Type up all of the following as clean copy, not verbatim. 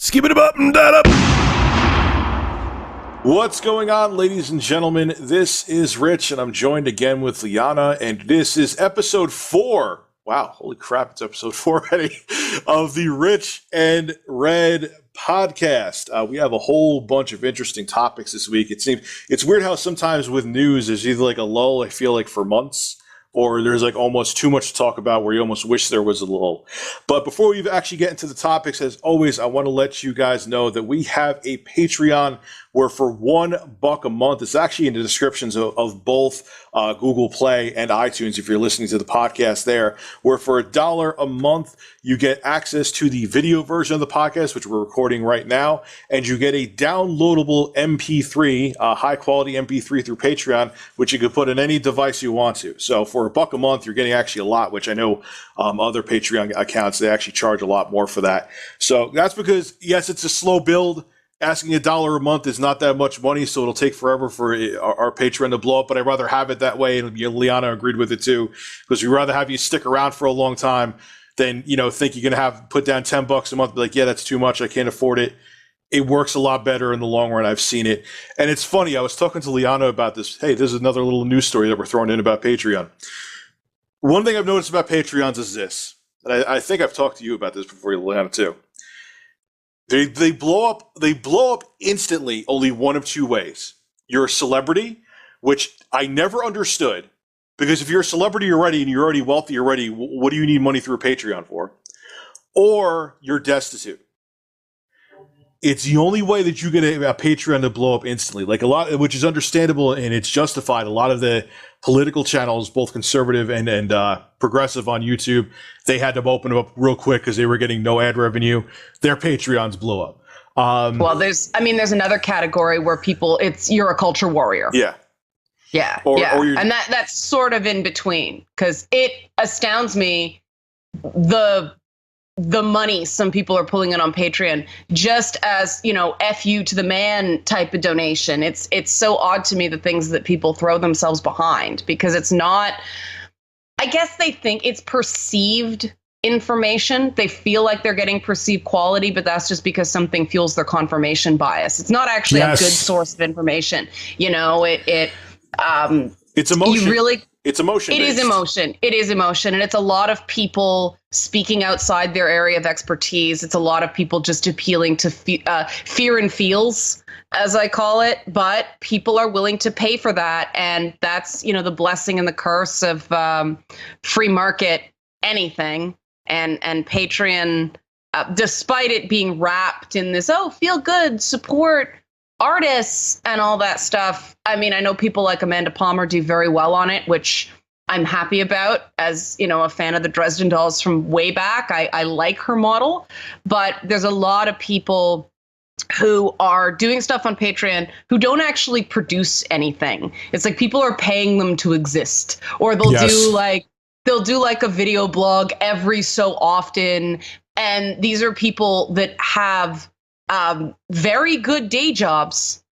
Skip it up and that up. What's going on, ladies and gentlemen? This is Rich, and I'm joined again with Liana, and this is episode 4. Wow, holy crap, it's episode 4 already of the Rich and Red podcast. We have a whole bunch of interesting topics this week. It's weird how sometimes with news there's either like a lull, I feel like, for months, or there's like almost too much to talk about where you almost wish there was a lull. But before we actually get into the topics, as always, I want to let you guys know that we have a Patreon where for $1 a month, it's actually in the descriptions of both Google Play and iTunes if you're listening to the podcast there, where for $1 a month, you get access to the video version of the podcast, which we're recording right now, and you get a downloadable MP3, high quality MP3 through Patreon, which you can put in any device you want to. So for $1 a month, you're getting actually a lot, which I know other Patreon accounts, they actually charge a lot more for that. So that's because, yes, it's a slow build. Asking $1 a month is not that much money, so it'll take forever for our Patreon to blow up, but I'd rather have it that way, and Liana agreed with it too, because we'd rather have you stick around for a long time than, think you're going to have put down $10 a month, be like, yeah, that's too much, I can't afford it. It works a lot better in the long run. I've seen it. And it's funny, I was talking to Liana about this. Hey, this is another little news story that we're throwing in about Patreon. One thing I've noticed about Patreons is this, and I think I've talked to you about this before, Liana, too. They blow up instantly only one of two ways. You're a celebrity, which I never understood, because if you're a celebrity already and you're already wealthy already, what do you need money through Patreon for? Or you're destitute. It's the only way that you get a Patreon to blow up instantly. Like a lot, which is understandable and it's justified. A lot of the political channels, both conservative and progressive on YouTube, they had to open them up real quick because they were getting no ad revenue. Their Patreons blow up. Well, there's another category where you're a culture warrior. Yeah. Yeah. And that's sort of in between, because it astounds me the money some people are pulling in on Patreon, just as, F you to the man type of donation. It's so odd to me, the things that people throw themselves behind, because it's not, I guess they think it's perceived information. They feel like they're getting perceived quality, but that's just because something fuels their confirmation bias. It's not actually a good source of information. It's emotion. It's emotion. It is emotion. It is emotion. And it's a lot of people speaking outside their area of expertise. It's a lot of people just appealing to fear and feels, as I call it. But people are willing to pay for that. And that's, the blessing and the curse of free market anything. And Patreon, despite it being wrapped in this, feel good, support artists and all that stuff. I mean, I know people like Amanda Palmer do very well on it, which I'm happy about as, a fan of the Dresden Dolls from way back. I like her model, but there's a lot of people who are doing stuff on Patreon who don't actually produce anything. It's like people are paying them to exist, or they'll do like a video blog every so often. And these are people that have very good day jobs,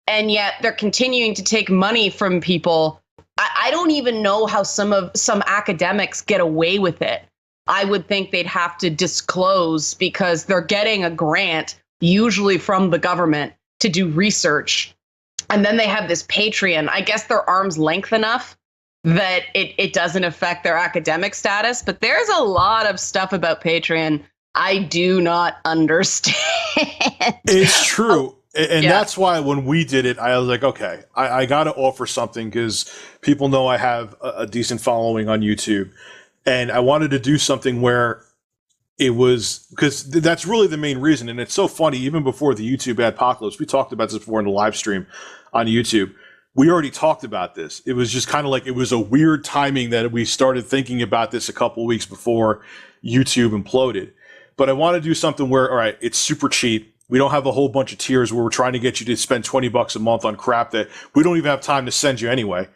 and yet they're continuing to take money from people. I don't even know how some academics get away with it. I would think they'd have to disclose, because they're getting a grant, usually from the government, to do research. And then they have this Patreon. I guess they're arm's length enough that it doesn't affect their academic status. But there's a lot of stuff about Patreon I do not understand. It's true. And that's why when we did it, I was like, okay, I got to offer something, because people know I have a decent following on YouTube. And I wanted to do something where it was, because that's really the main reason. And it's so funny, even before the YouTube adpocalypse, we talked about this before in the live stream on YouTube. We already talked about this. It was just kind of like, it was a weird timing that we started thinking about this a couple of weeks before YouTube imploded. But I want to do something where, all right, it's super cheap. We don't have a whole bunch of tiers where we're trying to get you to spend $20 a month on crap that we don't even have time to send you anyway.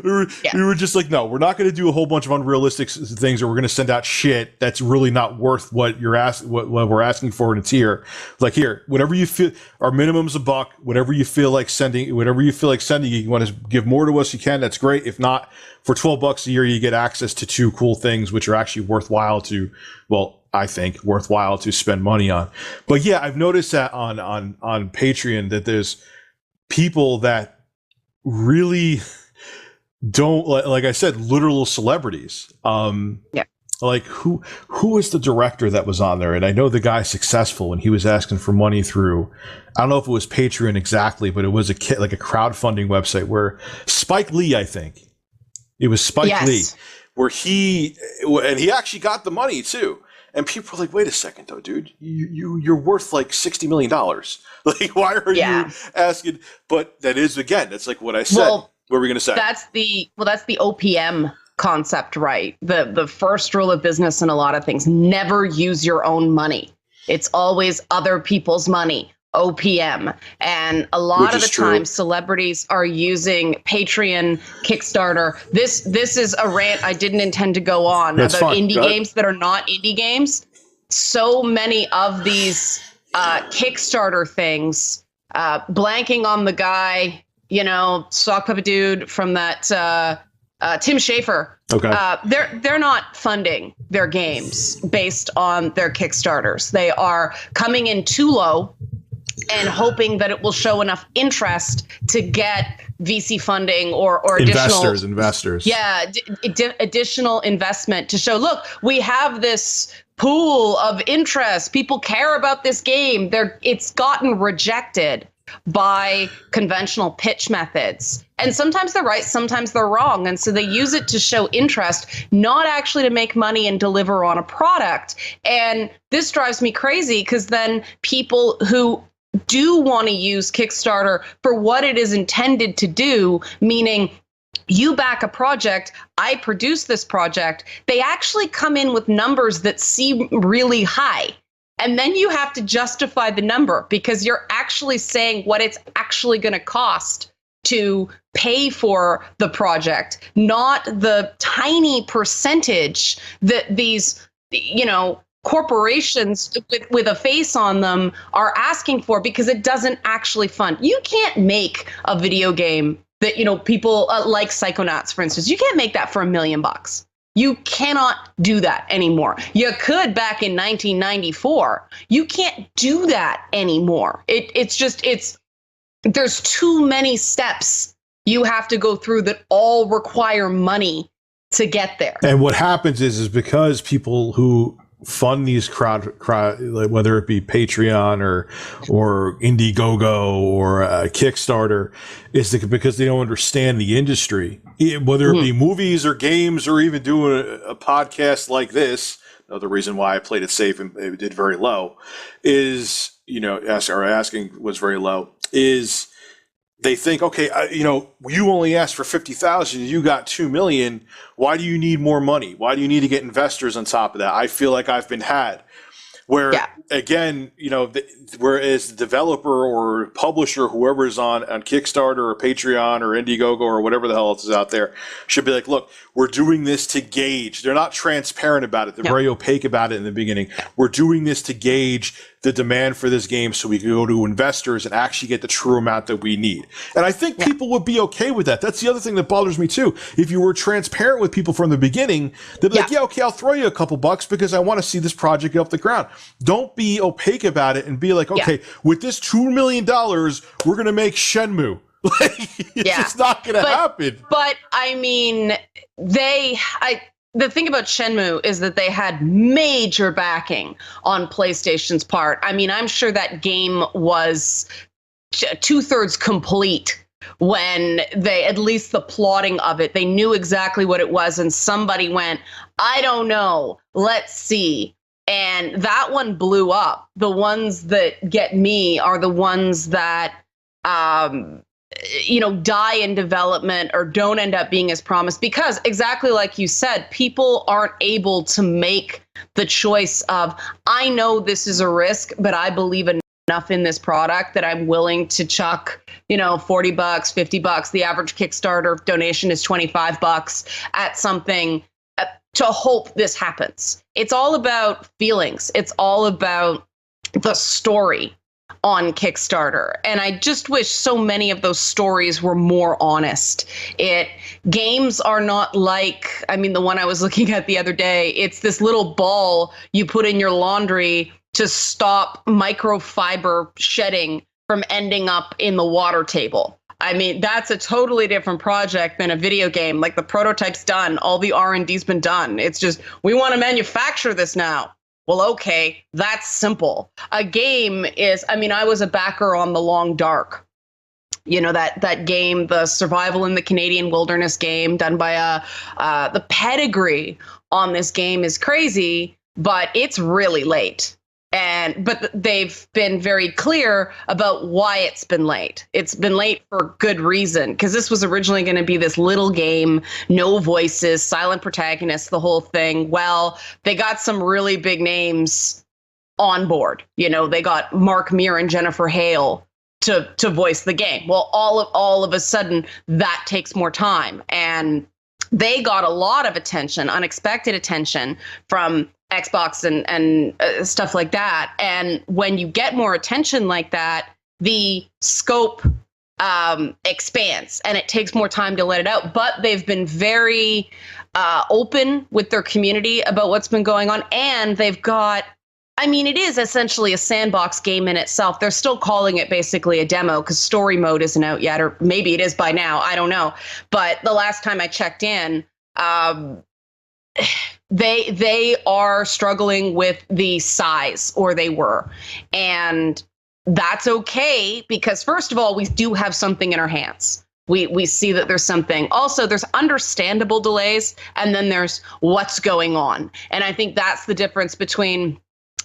We were just like, no, we're not going to do a whole bunch of unrealistic things, or we're going to send out shit that's really not worth what you're what we're asking for in a tier. Like, here, whatever you feel, our minimum's $1. Whatever you feel like sending, you want to give more to us, you can. That's great. If not, for $12 a year, you get access to 2 cool things, which are actually worthwhile to, well, I think, worthwhile to spend money on. But yeah, I've noticed that on Patreon that there's people that really don't, like I said, literal celebrities. Like who is the director that was on there? And I know the guy's successful, and he was asking for money through, I don't know if it was Patreon exactly, but it was like a crowdfunding website where Spike Lee, I think it was Spike Lee, where he actually got the money too. And people are like, wait a second though, dude, you're worth like $60 million. Like, why are you asking? But that is, again, that's like what I said. What were we going to say? That's the OPM concept, right? The first rule of business in a lot of things: never use your own money. It's always other people's money. OPM. And a lot of the time, celebrities are using Patreon, Kickstarter. This is a rant I didn't intend to go on about indie games that are not indie games. So many of these Kickstarter things, blanking on the guy, sock puppet dude from that Tim Schafer. Okay. They're not funding their games based on their Kickstarters. They are coming in too low and hoping that it will show enough interest to get VC funding or additional investors. Yeah, additional investment to show, look, we have this pool of interest. People care about this game. It's gotten rejected by conventional pitch methods. And sometimes they're right, sometimes they're wrong. And so they use it to show interest, not actually to make money and deliver on a product. And this drives me crazy, because then people who do want to use Kickstarter for what it is intended to do, meaning you back a project, I produce this project, they actually come in with numbers that seem really high. And then you have to justify the number, because you're actually saying what it's actually going to cost to pay for the project, not the tiny percentage that these, corporations with a face on them are asking for, because it doesn't actually fund. You can't make a video game that, people like Psychonauts, for instance. You can't make that for $1 million. You cannot do that anymore. You could back in 1994. You can't do that anymore. There's too many steps you have to go through that all require money to get there. And what happens is because people who fund these crowd, whether it be Patreon or Indiegogo or Kickstarter, is because they don't understand the industry, whether it be movies or games or even doing a podcast like this. Another reason why I played it safe and it did very low is, asking was very low, is they think, okay, you only asked for 50,000, you got 2 million. Why do you need more money? Why do you need to get investors on top of that? I feel like I've been had. Where again, whereas the developer or publisher, whoever is on Kickstarter or Patreon or Indiegogo or whatever the hell else is out there, should be like, look, we're doing this to gauge. They're not transparent about it. They're very opaque about it in the beginning. We're doing this to gauge the demand for this game so we can go to investors and actually get the true amount that we need. And I think people would be okay with that. That's the other thing that bothers me too. If you were transparent with people from the beginning, they'd be like, yeah, okay, I'll throw you a couple bucks because I want to see this project get off the ground. Don't be opaque about it and be like, okay, with this $2 million, we're going to make Shenmue. It's just not going to happen. But I mean, the thing about Shenmue is that they had major backing on PlayStation's part. I mean, I'm sure that game was 2/3 complete when at least the plotting of it, they knew exactly what it was. And somebody went, I don't know, let's see. And that one blew up. The ones that get me are the ones that, die in development or don't end up being as promised, because exactly like you said, people aren't able to make the choice of, I know this is a risk, but I believe enough in this product that I'm willing to chuck, $40, $50. The average Kickstarter donation is $25 at something to hope this happens. It's all about feelings. It's all about the story. on Kickstarter. And I just wish so many of those stories were more honest. Games are not like, I mean, the one I was looking at the other day, it's this little ball you put in your laundry to stop microfiber shedding from ending up in the water table. I mean, that's a totally different project than a video game. Like, the prototype's done, all the R&D's been done. It's just, we want to manufacture this now. Well, okay, that's simple. A game is, I mean, I was a backer on The Long Dark. You know, that game, the survival in the Canadian wilderness game done by the pedigree on this game is crazy, but it's really late. But they've been very clear about why it's been late. It's been late for good reason, because this was originally going to be this little game, no voices, silent protagonists, the whole thing. Well, they got some really big names on board. You know, they got Mark Meer and Jennifer Hale to voice the game. Well, all of a sudden, that takes more time. And they got a lot of attention, unexpected attention from Xbox and stuff like that. And when you get more attention like that, the scope expands and it takes more time to let it out. But they've been very open with their community about what's been going on. And they've got, I mean, it is essentially a sandbox game in itself. They're still calling it basically a demo because story mode isn't out yet, or maybe it is by now. I don't know. But the last time I checked in, they are struggling with the size, or they were. And that's okay, because first of all, we do have something in our hands. We see that there's something. Also, there's understandable delays, and then there's what's going on. And I think that's the difference between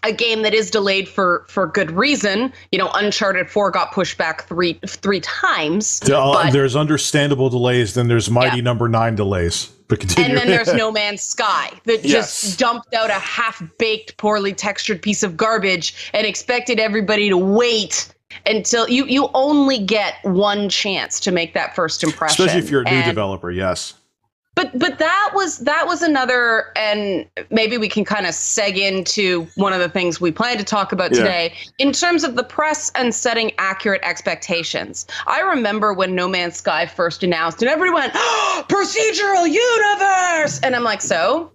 a game that is delayed for good reason. You know, Uncharted 4 got pushed back three times. There's understandable delays, then there's Mighty Number 9 delays. But continue. And then there's No Man's Sky that just dumped out a half-baked, poorly textured piece of garbage and expected everybody to wait until you only get one chance to make that first impression. Especially if you're a new developer, yes. But that was another, and maybe we can kind of seg into one of the things we plan to talk about today in terms of the press and setting accurate expectations. I remember when No Man's Sky first announced and everyone went, oh, procedural universe. And I'm like, so?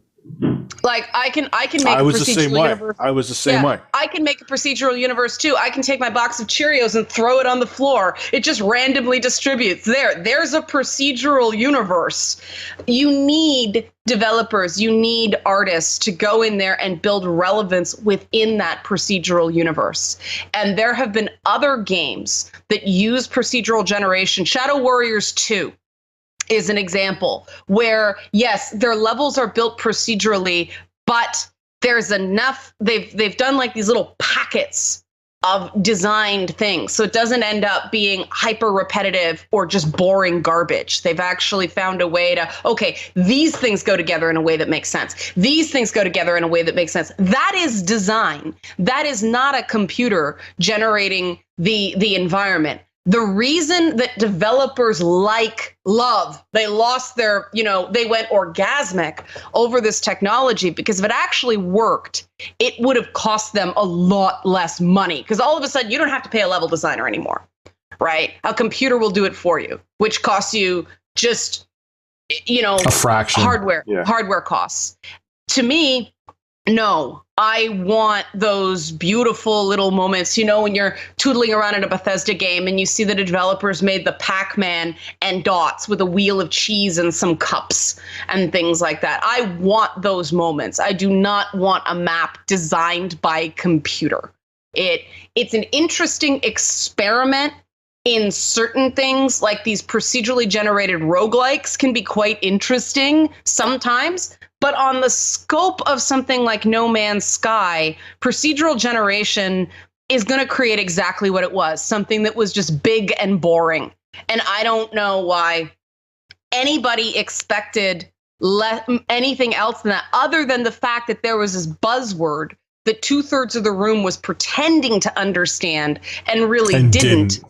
Like, I can make a procedural universe. I was the same way. I can make a procedural universe too. I can take my box of Cheerios and throw it on the floor. It just randomly distributes. There's a procedural universe. You need developers, you need artists to go in there and build relevance within that procedural universe. And there have been other games that use procedural generation. Shadow Warriors 2 is an example where, yes, their levels are built procedurally, but there's enough, they've done like these little packets of designed things. So it doesn't end up being hyper repetitive or just boring garbage. They've actually found a way to, okay, these things go together in a way that makes sense. These things go together in a way that makes sense. That is design. That is not a computer generating the environment. The reason that developers love, they lost their, they went orgasmic over this technology, because if it actually worked, it would have cost them a lot less money. Because all of a sudden, you don't have to pay a level designer anymore, right? A computer will do it for you, which costs you just, a fraction. Hardware costs. To me, no, I want those beautiful little moments, when you're tootling around in a Bethesda game and you see that the developers made the Pac-Man and dots with a wheel of cheese and some cups and things like that. I want those moments. I do not want a map designed by computer. It's an interesting experiment in certain things, like these procedurally generated roguelikes can be quite interesting sometimes. But on the scope of something like No Man's Sky, procedural generation is going to create exactly what it was, something that was just big and boring. And I don't know why anybody expected anything else than that, other than the fact that there was this buzzword that 2/3 of the room was pretending to understand and really didn't.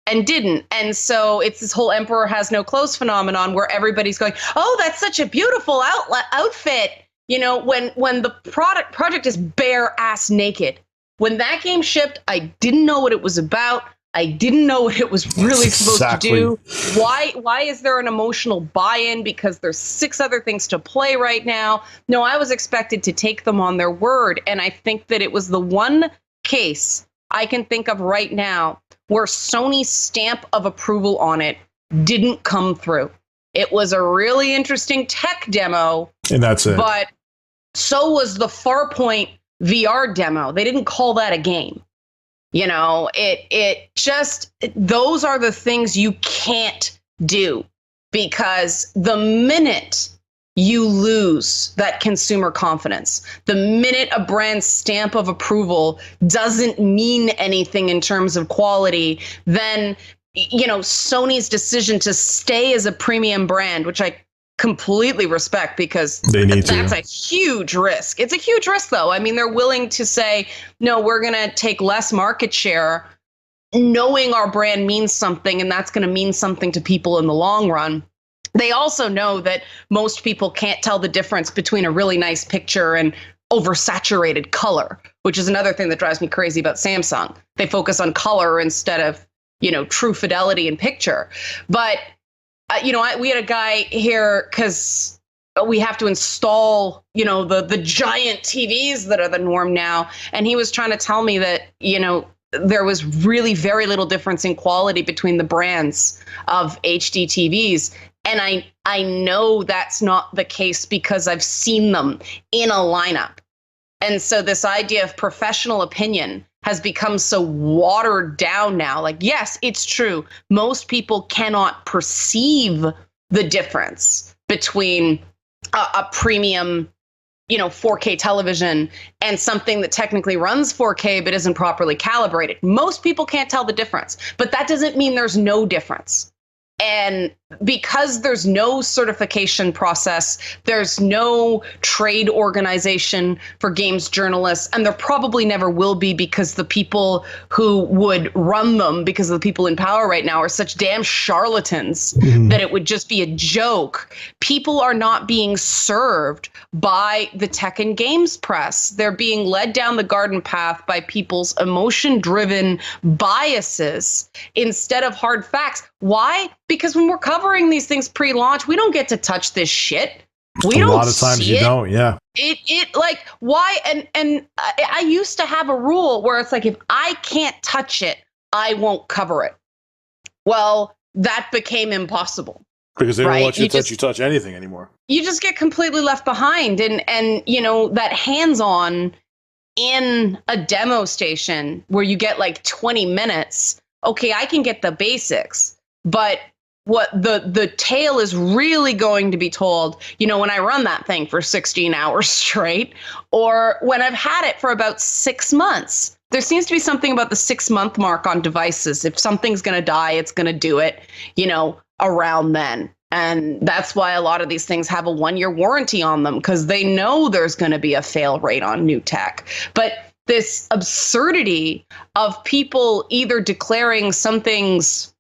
And so it's this whole Emperor Has No Clothes phenomenon where everybody's going, oh, that's such a beautiful outfit. When the project is bare ass naked. when that game shipped, I didn't know what it was about. I didn't know what it was really supposed to do. Why is there an emotional buy-in? Because there's 6 other things to play right now. No, I was expected to take them on their word. And I think that it was the one case I can think of right now where Sony's stamp of approval on it didn't come through. It was a really interesting tech demo. And that's it. But so was the Farpoint VR demo. They didn't call that a game. You know, it just, those are the things you can't do, because the minute you lose that consumer confidence, the minute a brand's stamp of approval doesn't mean anything in terms of quality, then, you know, Sony's decision to stay as a premium brand, which I completely respect, because that's a huge risk. It's a huge risk, though. I mean, they're willing to say, no, we're going to take less market share, knowing our brand means something, and that's going to mean something to people in the long run. They also know that most people can't tell the difference between a really nice picture and oversaturated color, which is another thing that drives me crazy about Samsung. They focus on color instead of, you know, true fidelity in picture. But you know, we had a guy here because we have to install, you know, the giant TVs that are the norm now. And he was trying to tell me that, you know, there was really very little difference in quality between the brands of HD TVs. And I know that's not the case because I've seen them in a lineup. And so this idea of professional opinion has become so watered down now. Like, yes, it's true. Most people cannot perceive the difference between a premium, you know, 4K television and something that technically runs 4K but isn't properly calibrated. Most people can't tell the difference, but that doesn't mean there's no difference. And because there's no certification process, there's no trade organization for games journalists, and there probably never will be, because the people who would run them, because of the people in power right now, are such damn charlatans that it would just be a joke. People are not being served by the tech and games press. They're being led down the garden path by people's emotion-driven biases instead of hard facts. Why? Because when we're covering these things pre-launch, we don't get to touch this shit. A lot of times you don't, yeah. It like, why? And I used to have a rule where it's like, if I can't touch it, I won't cover it. Well, that became impossible. Because they don't let you touch anything anymore. You just get completely left behind. And you know, that hands-on in a demo station where you get like 20 minutes, okay, I can get the basics. But what the tale is really going to be told, you know, when I run that thing for 16 hours straight, or when I've had it for about 6 months. There seems to be something about the 6-month mark on devices. If something's going to die, it's going to do it, you know, around then. And that's why a lot of these things have a 1-year warranty on them, because they know there's going to be a fail rate on new tech. But this absurdity of people either declaring something's,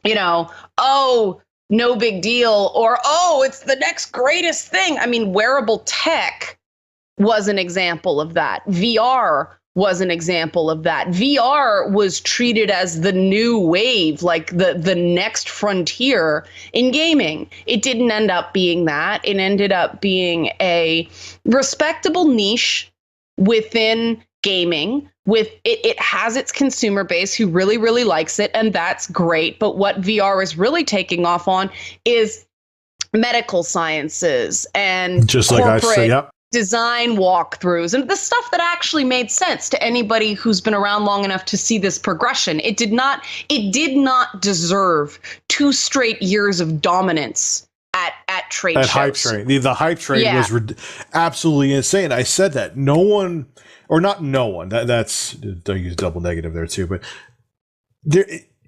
you know, oh, no big deal, or, oh, it's the next greatest thing. I mean, wearable tech was an example of that. VR was an example of that. VR was treated as the new wave, like the next frontier in gaming. It didn't end up being that. It ended up being a respectable niche within gaming. With it has its consumer base who really, really likes it, and that's great. But what VR is really taking off on is medical sciences and just like corporate I say, yep. Design walkthroughs and the stuff that actually made sense to anybody who's been around long enough to see this progression. It did not deserve 2 straight years of dominance at trade shows. Hype train. The hype train was absolutely insane. I said that no one. Or not no one. That's don't use double negative there too. But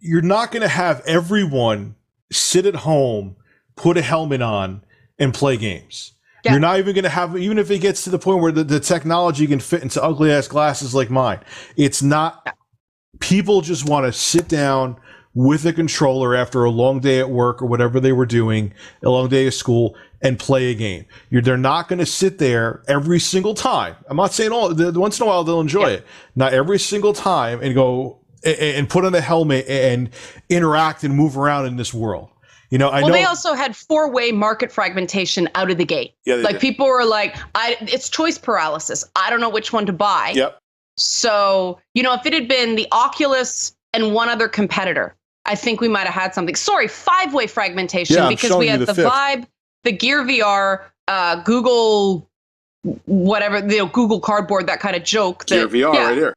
you're not going to have everyone sit at home, put a helmet on, and play games. Yeah. You're not even going to have, even if it gets to the point where the technology can fit into ugly ass glasses like mine. It's not. People just want to sit down, with a controller after a long day at work or whatever they were doing, a long day of school, and play a game. They're not going to sit there every single time. I'm not saying once in a while they'll enjoy it. Not every single time and go and put on a helmet and interact and move around in this world. I know they also had 4-way market fragmentation out of the gate. Yeah, like people were like, it's choice paralysis. I don't know which one to buy. Yep. So, if it had been the Oculus and one other competitor, I think we might have had something. Sorry, 5-way fragmentation, because we had the Vibe, the Gear VR, Google, whatever, Google Cardboard, that kind of joke. Gear VR right here.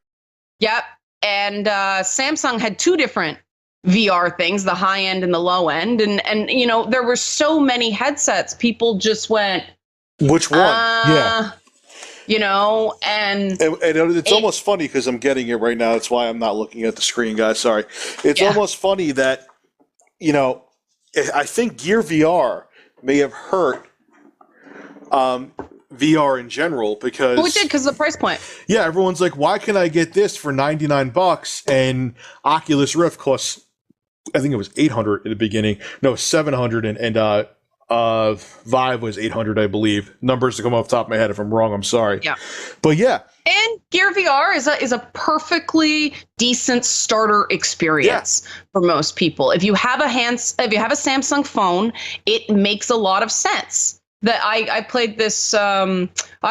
Yep. And Samsung had 2 different VR things, the high end and the low end. And there were so many headsets. People just went, which one? Yeah. And it's almost funny because I'm getting it right now. That's why I'm not looking at the screen, guys. Sorry. It's almost funny that, I think Gear VR may have hurt VR in general because it did, because of the price point. Yeah, everyone's like, why can I get this for $99 and Oculus Rift costs, I think it was $800 in the beginning. No, $700 and Vive was $800, I believe. Numbers to come off the top of my head. If I'm wrong, I'm sorry. Yeah. But yeah. And Gear VR is a perfectly decent starter experience for most people. If you have a Samsung phone, it makes a lot of sense. That I played this, I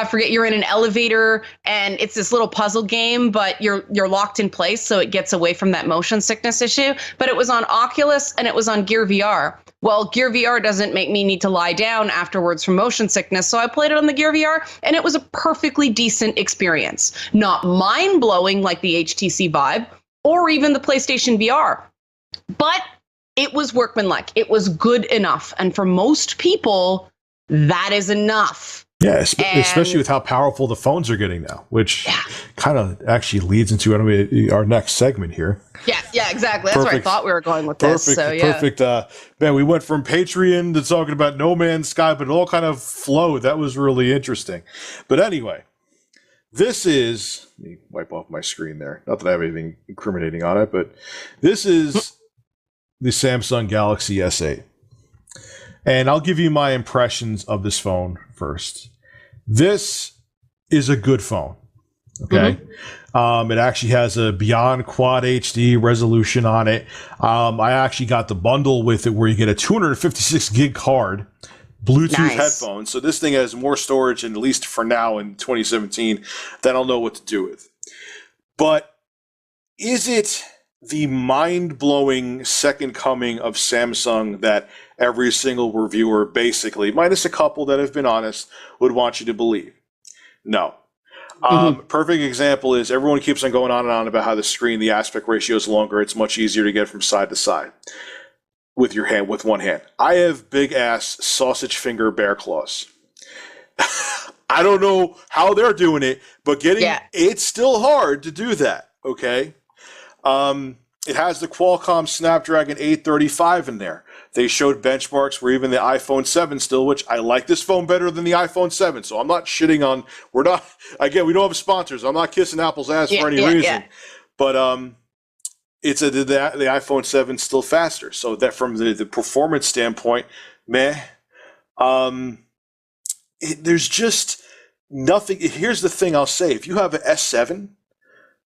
forget, you're in an elevator and it's this little puzzle game, but you're locked in place, so it gets away from that motion sickness issue. But it was on Oculus and it was on Gear VR. Well, Gear VR doesn't make me need to lie down afterwards from motion sickness, so I played it on the Gear VR, and it was a perfectly decent experience. Not mind-blowing like the HTC Vive or even the PlayStation VR, but it was workmanlike. It was good enough, and for most people, that is enough. Yeah, especially with how powerful the phones are getting now, which kind of actually leads into our next segment here. Yeah, exactly. That's where I thought we were going with this. Perfect. Man, we went from Patreon to talking about No Man's Sky, but it all kind of flowed. That was really interesting. But anyway, this is, let me wipe off my screen there. Not that I have anything incriminating on it, but this is the Samsung Galaxy S8. And I'll give you my impressions of this phone first. This is a good phone. Okay. It actually has a beyond quad HD resolution on it. I actually got the bundle with it where you get a 256 gig card, Bluetooth headphones. So this thing has more storage, and at least for now in 2017, that I'll know what to do with. But is it the mind-blowing second coming of Samsung that every single reviewer, basically, minus a couple that have been honest, would want you to believe? No. Perfect example is everyone keeps on going on and on about how the aspect ratio is longer. It's much easier to get from side to side with your hand, with one hand. I have big ass sausage finger bear claws. I don't know how they're doing it, but it's still hard to do that. Okay. It has the Qualcomm Snapdragon 835 in there. They showed benchmarks where even the iPhone 7 still, which I like this phone better than the iPhone 7. So I'm not shitting on, we don't have sponsors. I'm not kissing Apple's ass for any reason. Yeah. But it's the iPhone 7 still faster. So that from the performance standpoint, there's just nothing. Here's the thing I'll say. If you have an S7,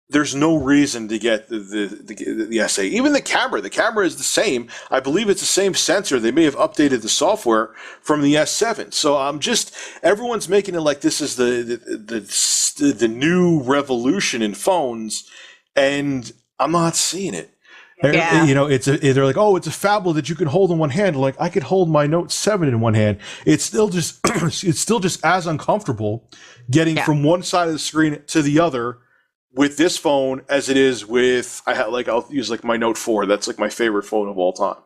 there's no reason to get the S8. Even the camera is the same. I believe it's the same sensor. They may have updated the software from the S7. So everyone's making it like this is the new revolution in phones, and I'm not seeing it. Yeah. They're like, oh, it's a phablet that you can hold in one hand. Like, I could hold my Note 7 in one hand. It's still just as uncomfortable getting from one side of the screen to the other with this phone as it is with, I'll use like my Note 4. That's like my favorite phone of all time.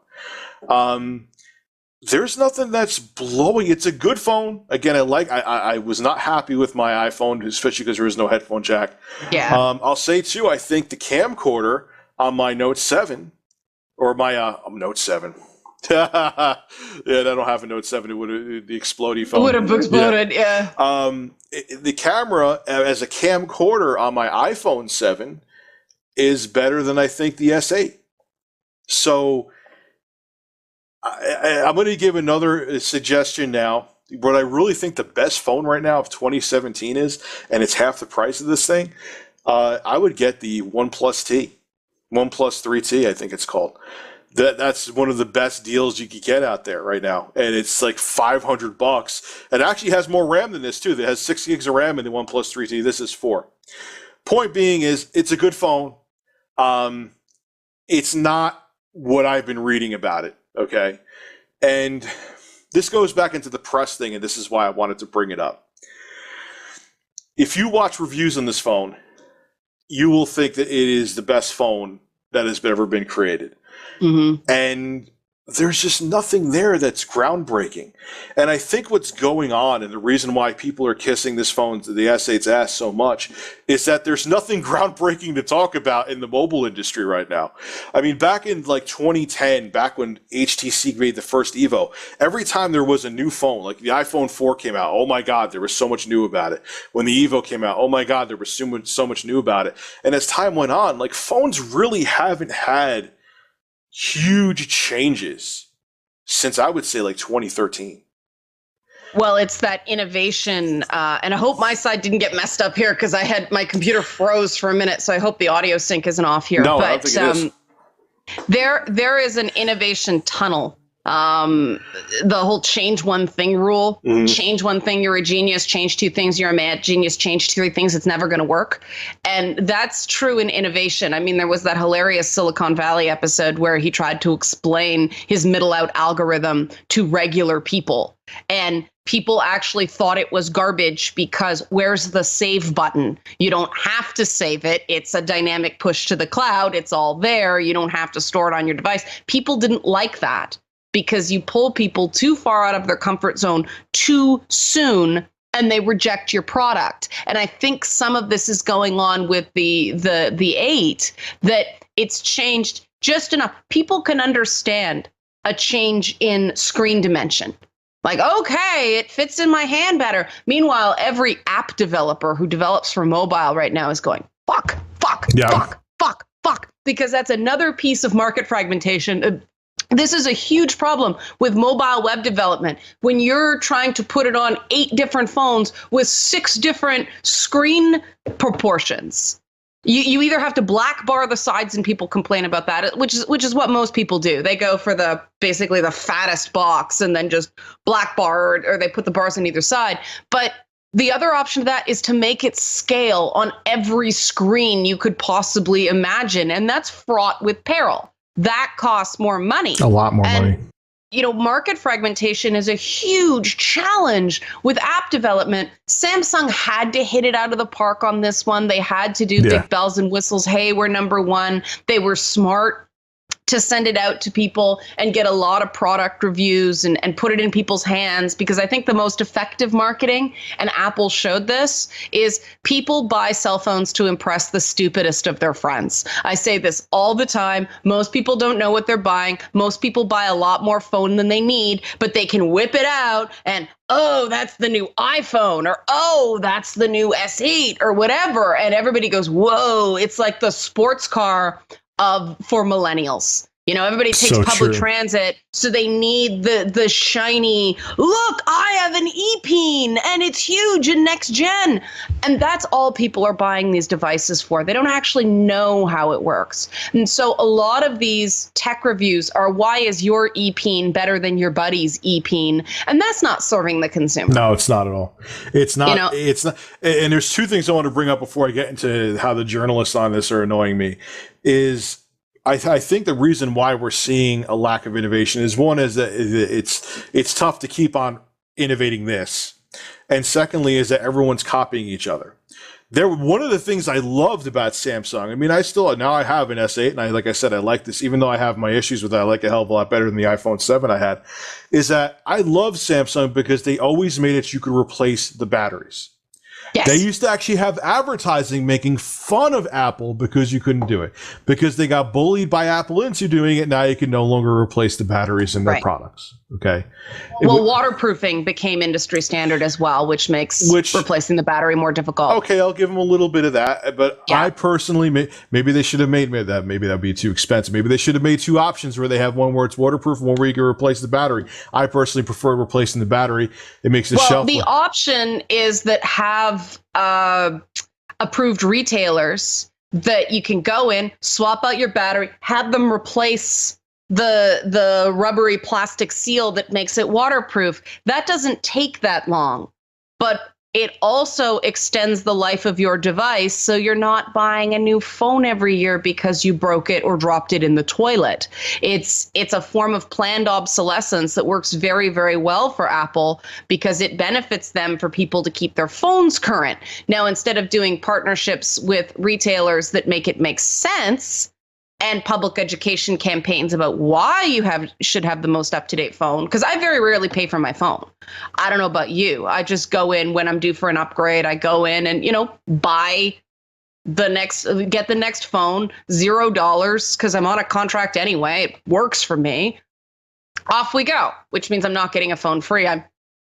There's nothing that's blowing. It's a good phone. Again, I was not happy with my iPhone, especially because there was no headphone jack. Yeah. I'll say too, I think the camcorder on my Note 7 or my Note 7. Yeah, I don't have a Note 7. It would have the explodey phone. It would have exploded, yeah. The camera as a camcorder on my iPhone 7 is better than I think the S8. So I'm going to give another suggestion now. What I really think the best phone right now of 2017 is, and it's half the price of this thing, I would get the OnePlus T, OnePlus 3T, I think it's called. That's one of the best deals you could get out there right now, and it's like $500. It actually has more RAM than this too. It has 6 gigs of RAM in the OnePlus 3T. This is 4. Point being is, it's a good phone. It's not what I've been reading about it. Okay, and this goes back into the press thing, and this is why I wanted to bring it up. If you watch reviews on this phone, you will think that it is the best phone that has ever been created. Mm-hmm. And there's just nothing there that's groundbreaking. And I think what's going on, and the reason why people are kissing this phone, the S8's ass so much, is that there's nothing groundbreaking to talk about in the mobile industry right now. I mean, back in like 2010, back when HTC made the first Evo, every time there was a new phone, like the iPhone 4 came out, oh my God, there was so much new about it. When the Evo came out, oh my God, there was so much new about it. And as time went on, like, phones really haven't had huge changes since, I would say, like 2013. Well, it's that innovation, and I hope my side didn't get messed up here, because I had my computer froze for a minute, so I hope the audio sync isn't off here. No, but I don't think it is. There is an innovation tunnel. The whole change one thing rule. Mm-hmm. Change one thing, you're a genius. Change two things, you're a mad genius. Change three things, it's never going to work. And that's true in innovation. I mean, there was that hilarious Silicon Valley episode where he tried to explain his middle out algorithm to regular people. And people actually thought it was garbage because where's the save button? You don't have to save it. It's a dynamic push to the cloud. It's all there. You don't have to store it on your device. People didn't like that, because you pull people too far out of their comfort zone too soon, and they reject your product. And I think some of this is going on with the 8, that it's changed just enough. People can understand a change in screen dimension. Like, okay, it fits in my hand better. Meanwhile, every app developer who develops for mobile right now is going, fuck, because that's another piece of market fragmentation. This is a huge problem with mobile web development. When you're trying to put it on 8 different phones with 6 different screen proportions, you either have to black bar the sides, and people complain about that, which is what most people do. They go for basically the fattest box and then just black bar, or they put the bars on either side. But the other option to that is to make it scale on every screen you could possibly imagine, and that's fraught with peril. That costs more money. A lot more money. You know, market fragmentation is a huge challenge with app development. Samsung had to hit it out of the park on this one. They had to do big bells and whistles. Hey, we're number one. They were smart to send it out to people and get a lot of product reviews and put it in people's hands, because I think the most effective marketing, and Apple showed this, is people buy cell phones to impress the stupidest of their friends. I say this all the time. Most people don't know what they're buying. Most people buy a lot more phone than they need, but they can whip it out and, oh, that's the new iPhone, or, oh, that's the new S8 or whatever. And everybody goes, whoa, it's like the sports car for millennials. You know, everybody takes public transit, so they need the shiny, look, I have an e-peen and it's huge and next gen. And that's all people are buying these devices for. They don't actually know how it works. And so a lot of these tech reviews are, why is your e-peen better than your buddy's e-peen? And that's not serving the consumer. No, it's not at all. It's not. You know, it's not. And there's 2 things I want to bring up before I get into how the journalists on this are annoying me. Is I think the reason why we're seeing a lack of innovation is, one, is that it's tough to keep on innovating this, and secondly is that everyone's copying each other. One of the things I loved about Samsung, I mean, I have an S8, and like I said, I like this, even though I have my issues with it. I like it a hell of a lot better than the iPhone 7 I had. Is that I love Samsung because they always made it you could replace the batteries. Yes. They used to actually have advertising making fun of Apple because you couldn't do it. Because they got bullied by Apple into doing it, now you can no longer replace the batteries in their products. Okay. Well, waterproofing became industry standard as well, which makes replacing the battery more difficult. Okay, I'll give them a little bit of that. But I personally, maybe they should have made that. Maybe that would be too expensive. Maybe they should have made two options where they have one where it's waterproof and one where you can replace the battery. I personally prefer replacing the battery. It makes the shelf. The option is that have approved retailers that you can go in, swap out your battery, have them replace the rubbery plastic seal that makes it waterproof. That doesn't take that long, but it also extends the life of your device, so you're not buying a new phone every year because you broke it or dropped it in the toilet. It's a form of planned obsolescence that works very, very well for Apple because it benefits them for people to keep their phones current. Now, instead of doing partnerships with retailers that make it make sense, and public education campaigns about why you should have the most up-to-date phone, because I very rarely pay for my phone. I don't know about you. I just go in when I'm due for an upgrade. I go in and, buy get the next phone, $0, because I'm on a contract anyway. It works for me. Off we go, which means I'm not getting a phone free. I'm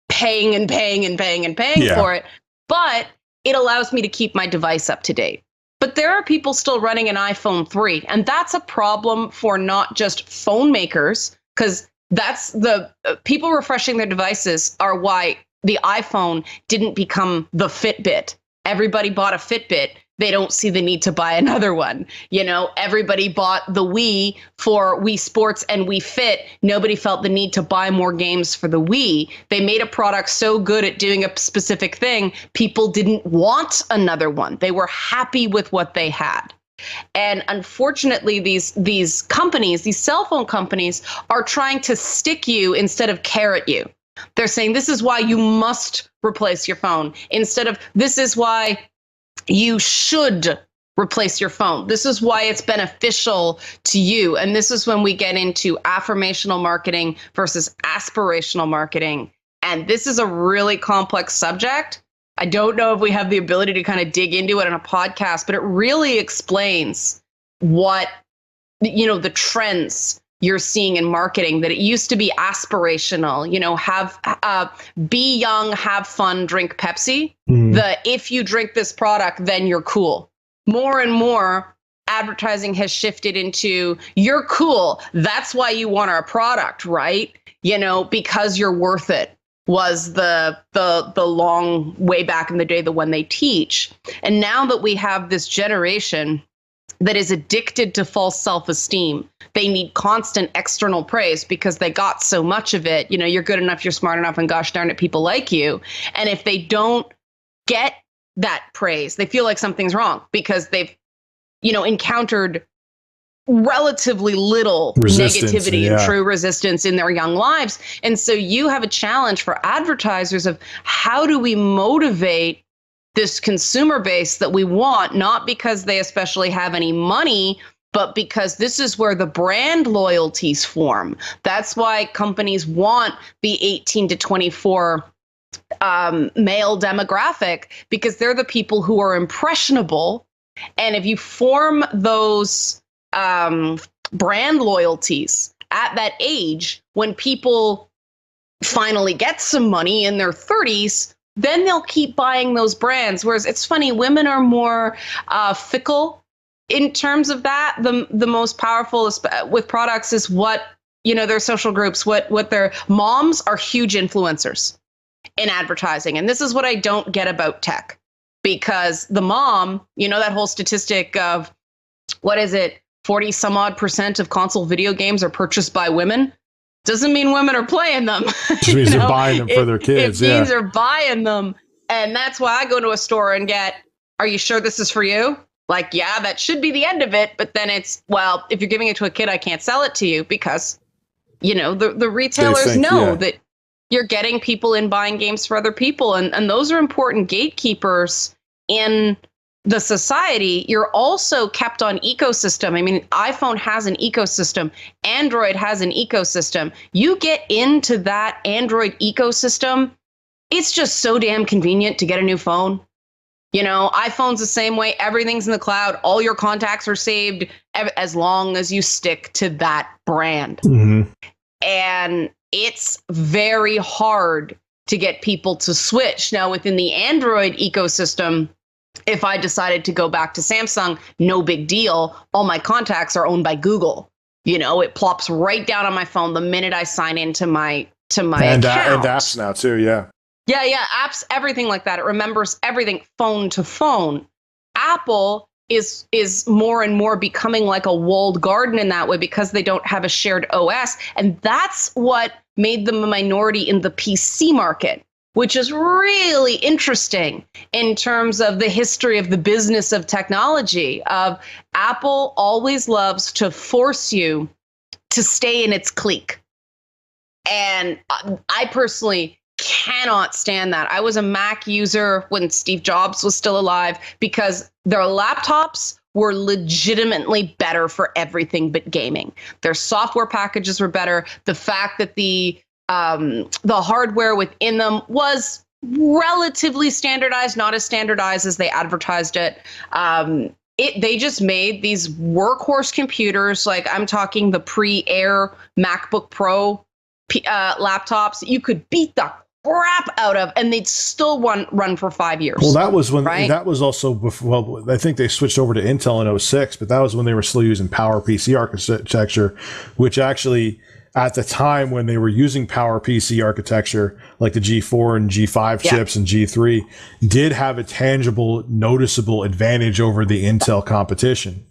paying and paying and paying and paying for it. But it allows me to keep my device up to date. But there are people still running an iPhone 3, and that's a problem for not just phone makers, because that's the people refreshing their devices are why the iPhone didn't become the Fitbit. Everybody bought a Fitbit. They don't see the need to buy another one. Everybody bought the Wii for Wii Sports and Wii Fit. Nobody felt the need to buy more games for the Wii. They made a product so good at doing a specific thing, people didn't want another one. They were happy with what they had. And unfortunately, these companies, these cell phone companies, are trying to stick you instead of carrot you. They're saying, this is why you must replace your phone, instead of this is why you should replace your phone. This is why it's beneficial to you. And this is when we get into affirmational marketing versus aspirational marketing. And this is a really complex subject. I don't know if we have the ability to kind of dig into it in a podcast, but it really explains what, the trends you're seeing in marketing, that it used to be aspirational, be young, have fun, drink Pepsi. If you drink this product, then you're cool. More and more advertising has shifted into you're cool. That's why you want our product, right? Because you're worth it was the long way back in the day, the one they teach. And now that we have this generation that is addicted to false self-esteem, they need constant external praise because they got so much of it. You're good enough, you're smart enough, and gosh darn it, people like you. And if they don't get that praise, they feel like something's wrong because they've, encountered relatively little negativity and true resistance in their young lives. And so you have a challenge for advertisers of how do we motivate this consumer base that we want, not because they especially have any money, but because this is where the brand loyalties form. That's why companies want the 18 to 24 male demographic, because they're the people who are impressionable. And if you form those brand loyalties at that age, when people finally get some money in their 30s, then they'll keep buying those brands. Whereas it's funny, women are more fickle in terms of that. The most powerful with products is what, their social groups, what their moms are huge influencers in advertising. And this is what I don't get about tech, because the mom, that whole statistic of, 40 some odd % of console video games are purchased by women. Doesn't mean women are playing them. Just means they're buying them for their kids. It means they're buying them. And that's why I go to a store and get, are you sure this is for you? Like, yeah, that should be the end of it. But then it's, well, if you're giving it to a kid, I can't sell it to you because, the retailers know that you're getting people in buying games for other people. And those are important gatekeepers in the society. You're also kept on ecosystem. I mean, iPhone has an ecosystem. Android has an ecosystem. You get into that Android ecosystem, it's just so damn convenient to get a new phone. iPhone's the same way. Everything's in the cloud. All your contacts are saved as long as you stick to that brand. Mm-hmm. And it's very hard to get people to switch. Now, within the Android ecosystem, if I decided to go back to Samsung, no big deal. All my contacts are owned by Google. It plops right down on my phone the minute I sign into my account. And apps now too, yeah. Yeah, apps, everything like that. It remembers everything phone to phone. Apple is more and more becoming like a walled garden in that way because they don't have a shared OS. And that's what made them a minority in the PC market, which is really interesting in terms of the history of the business of technology. Apple always loves to force you to stay in its clique. And I personally cannot stand that. I was a Mac user when Steve Jobs was still alive because their laptops were legitimately better for everything but gaming. Their software packages were better. The fact that the hardware within them was relatively standardized, not as standardized as they advertised it. They just made these workhorse computers, like I'm talking the pre-Air MacBook Pro laptops, you could beat the crap out of, and they'd still run for 5 years. Well, that was when right? that was also before. Well, I think they switched over to Intel in 06, but that was when they were still using PowerPC architecture, which actually at the time when they were using PowerPC architecture, like the G4 and G5 chips and G3, did have a tangible, noticeable advantage over the Intel competition.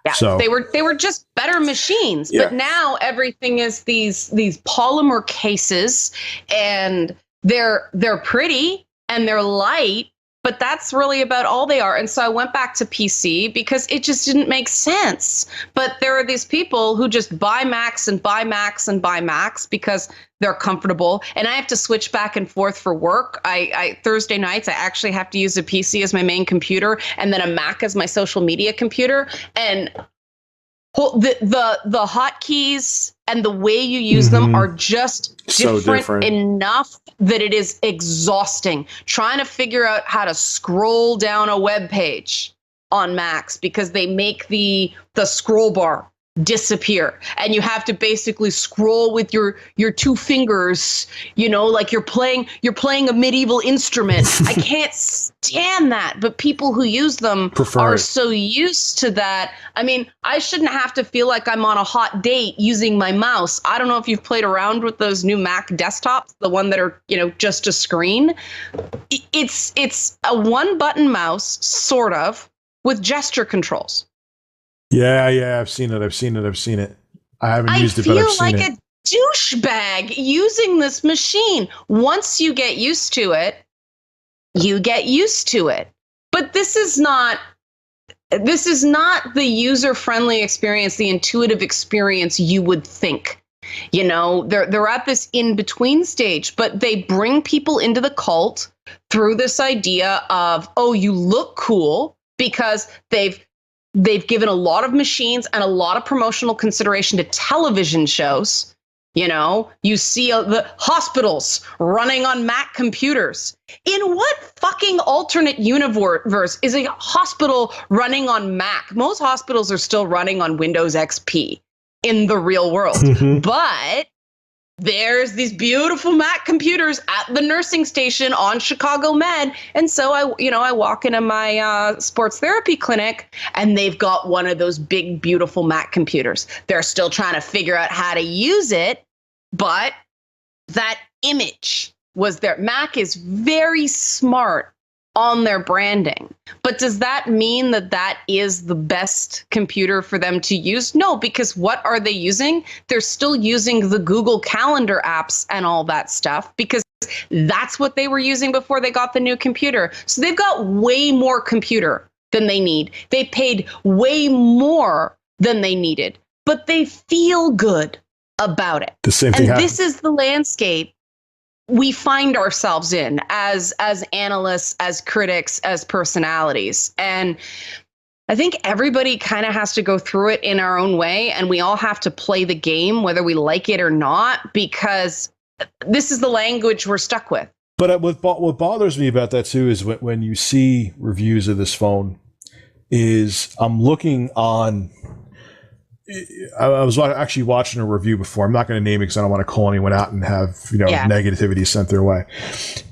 Yeah, so they were just better machines, but now everything is these polymer cases, and they're pretty and they're light, but that's really about all they are. And so I went back to PC because it just didn't make sense. But there are these people who just buy Macs and buy Macs and buy Macs because they're comfortable. And I have to switch back and forth for work. I Thursday nights, I actually have to use a PC as my main computer and then a Mac as my social media computer. And the hotkeys and the way you use them are just different enough that it is exhausting trying to figure out how to scroll down a web page on Macs because they make the scroll bar disappear and you have to basically scroll with your two fingers, like you're playing a medieval instrument. I can't stand that, but people who use them are so used to that. I mean, I shouldn't have to feel like I'm on a hot date using my mouse. I don't know if you've played around with those new Mac desktops, the one that are, just a screen. It's a one button mouse, sort of, with gesture controls. Yeah, I've seen it. I haven't used it, but I've seen it. I feel like a douchebag using this machine. Once you get used to it, you get used to it. But this is not the user-friendly experience, the intuitive experience you would think. They're at this in-between stage, but they bring people into the cult through this idea of, oh, you look cool, because they've given a lot of machines and a lot of promotional consideration to television shows. You see the hospitals running on Mac computers. In what fucking alternate universe is a hospital running on Mac? Most hospitals are still running on Windows XP in the real world. But there's these beautiful Mac computers at the nursing station on Chicago Med. And so I walk into my sports therapy clinic and they've got one of those big, beautiful Mac computers. They're still trying to figure out how to use it, but that image was there. Mac is very smart on their branding. But does that mean that is the best computer for them to use? No, because what are they using? They're still using the Google Calendar apps and all that stuff because that's what they were using before they got the new computer. So they've got way more computer than they need. They paid way more than they needed, but they feel good about it. The same thing. And this is the landscape we find ourselves in as analysts, as critics, as personalities. And I think everybody kind of has to go through it in our own way, and we all have to play the game, whether we like it or not, because this is the language we're stuck with. But what bothers me about that too is when you see reviews of this phone, is I'm looking on. I was actually watching a review before. I'm not going to name it because I don't want to call anyone out and have negativity sent their way.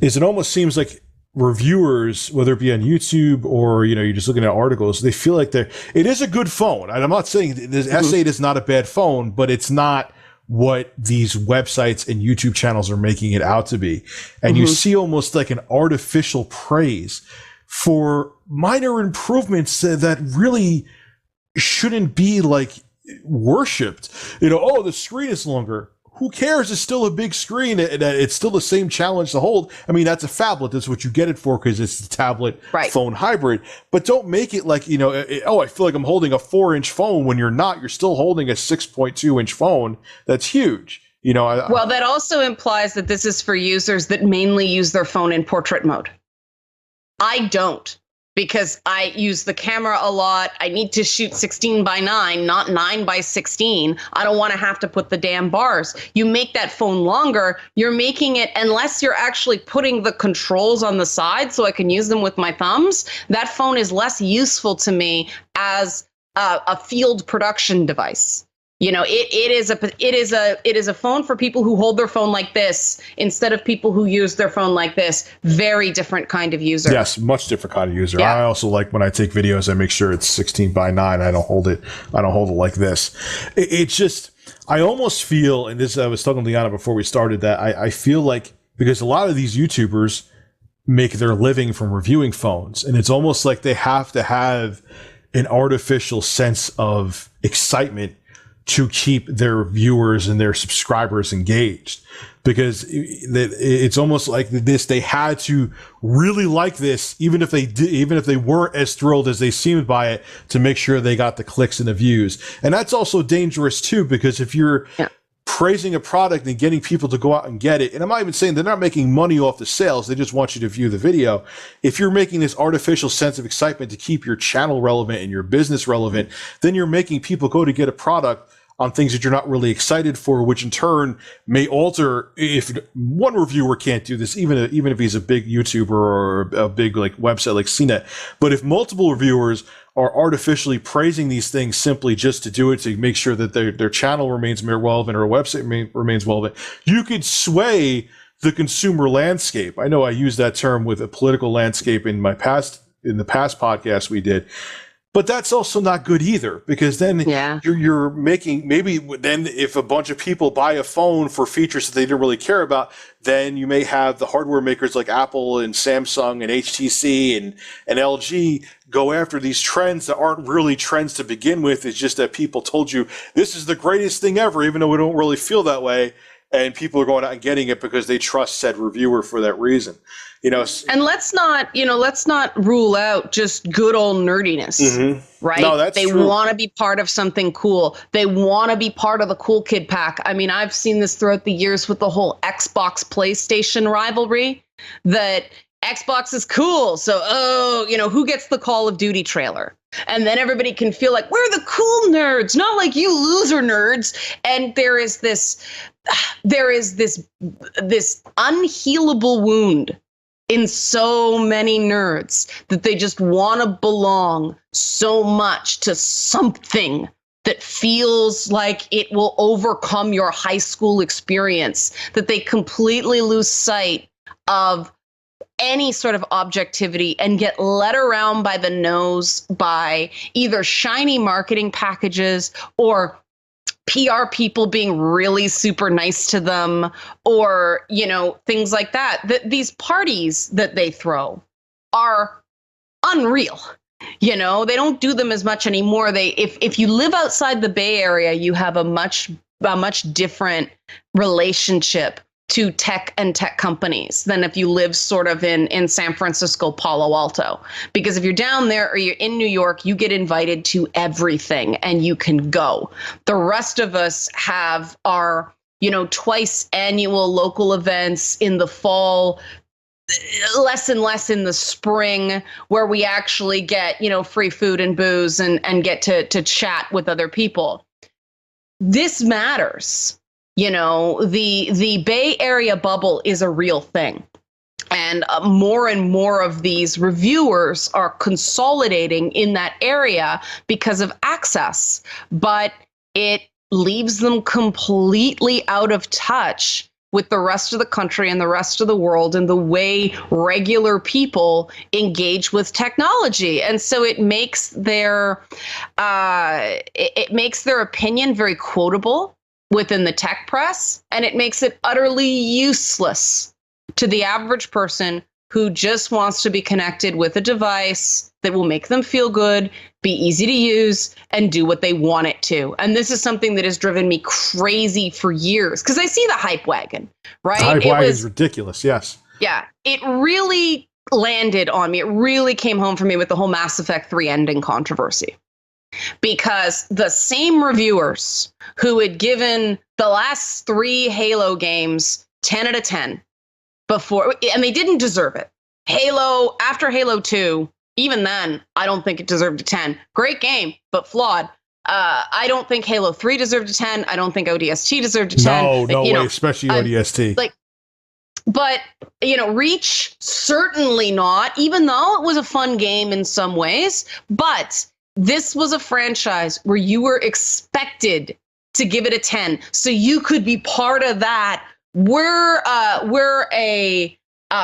Is it almost seems like reviewers, whether it be on YouTube or you're just looking at articles, they feel like it is a good phone. And I'm not saying this S8 is not a bad phone, but it's not what these websites and YouTube channels are making it out to be. And you see almost like an artificial praise for minor improvements that really shouldn't be like worshipped. Oh, the screen is longer. Who cares? It's still a big screen. It's still the same challenge to hold. I mean, that's a phablet. That's what you get it for because it's the tablet phone hybrid. But don't make it like, I feel like I'm holding a 4-inch phone when you're not. You're still holding a 6.2-inch phone. That's huge. Well, that also implies that this is for users that mainly use their phone in portrait mode. I don't. Because I use the camera a lot. I need to shoot 16:9, not 9:16. I don't want to have to put the damn bars. You make that phone longer, you're making it, unless you're actually putting the controls on the side so I can use them with my thumbs, that phone is less useful to me as a field production device. It is a phone for people who hold their phone like this instead of people who use their phone like this. Very different kind of user. Yes, much different kind of user. Yeah. I also like when I take videos, I make sure it's 16:9. I don't hold it like this. It's just, I almost feel, and this I was talking to Liana before we started, that I feel like because a lot of these YouTubers make their living from reviewing phones, and it's almost like they have to have an artificial sense of excitement to keep their viewers and their subscribers engaged, because it's almost like they had to really like this, even if they weren't as thrilled as they seemed by it, to make sure they got the clicks and the views. And that's also dangerous too, because if you're praising a product and getting people to go out and get it, and I'm not even saying they're not making money off the sales, they just want you to view the video. If you're making this artificial sense of excitement to keep your channel relevant and your business relevant, then you're making people go to get a product on things that you're not really excited for, which in turn may alter. If one reviewer can't do this, even if he's a big YouTuber or a big like website like CNET, but if multiple reviewers are artificially praising these things simply just to do it, to make sure that their channel remains more relevant or a website remains relevant, you could sway the consumer landscape. I know I used that term with a political landscape in the past podcast we did. But that's also not good either, because then you're making, maybe then if a bunch of people buy a phone for features that they didn't really care about, then you may have the hardware makers like Apple and Samsung and HTC and LG go after these trends that aren't really trends to begin with. It's just that people told you this is the greatest thing ever, even though we don't really feel that way. And people are going out and getting it because they trust said reviewer for that reason. And let's not rule out just good old nerdiness, right? No, that's true. They want to be part of something cool. They want to be part of the cool kid pack. I mean, I've seen this throughout the years with the whole Xbox PlayStation rivalry, that Xbox is cool. So, who gets the Call of Duty trailer? And then everybody can feel like we're the cool nerds, not like you loser nerds. And there is this unhealable wound in so many nerds that they just want to belong so much to something that feels like it will overcome your high school experience, that they completely lose sight of any sort of objectivity and get led around by the nose by either shiny marketing packages or PR people being really super nice to them, or, things like that. These parties that they throw are unreal. They don't do them as much anymore. If you live outside the Bay Area, you have a much different relationship to tech and tech companies than if you live sort of in San Francisco, Palo Alto. Because if you're down there or you're in New York, you get invited to everything and you can go. The rest of us have our, twice annual local events in the fall, less and less in the spring, where we actually get, free food and booze and get to chat with other people. This matters. The Bay Area bubble is a real thing. And more of these reviewers are consolidating in that area because of access. But it leaves them completely out of touch with the rest of the country and the rest of the world and the way regular people engage with technology. And so it makes their opinion very quotable within the tech press, and it makes it utterly useless to the average person who just wants to be connected with a device that will make them feel good, be easy to use, and do what they want it to. And this is something that has driven me crazy for years, because I see the hype wagon, right? The hype wagon is ridiculous, yes. Yeah, it really landed on me. It really came home for me with the whole Mass Effect 3 ending controversy. Because the same reviewers who had given the last 3 Halo games 10 out of 10 before, and they didn't deserve it. Halo, after Halo 2, even then, I don't think it deserved a 10. Great game, but flawed. I don't think Halo 3 deserved a 10. I don't think ODST deserved a 10. No way, especially ODST. But, Reach, certainly not, even though it was a fun game in some ways. But this was a franchise where you were expected to give it a 10. So you could be part of that. We're a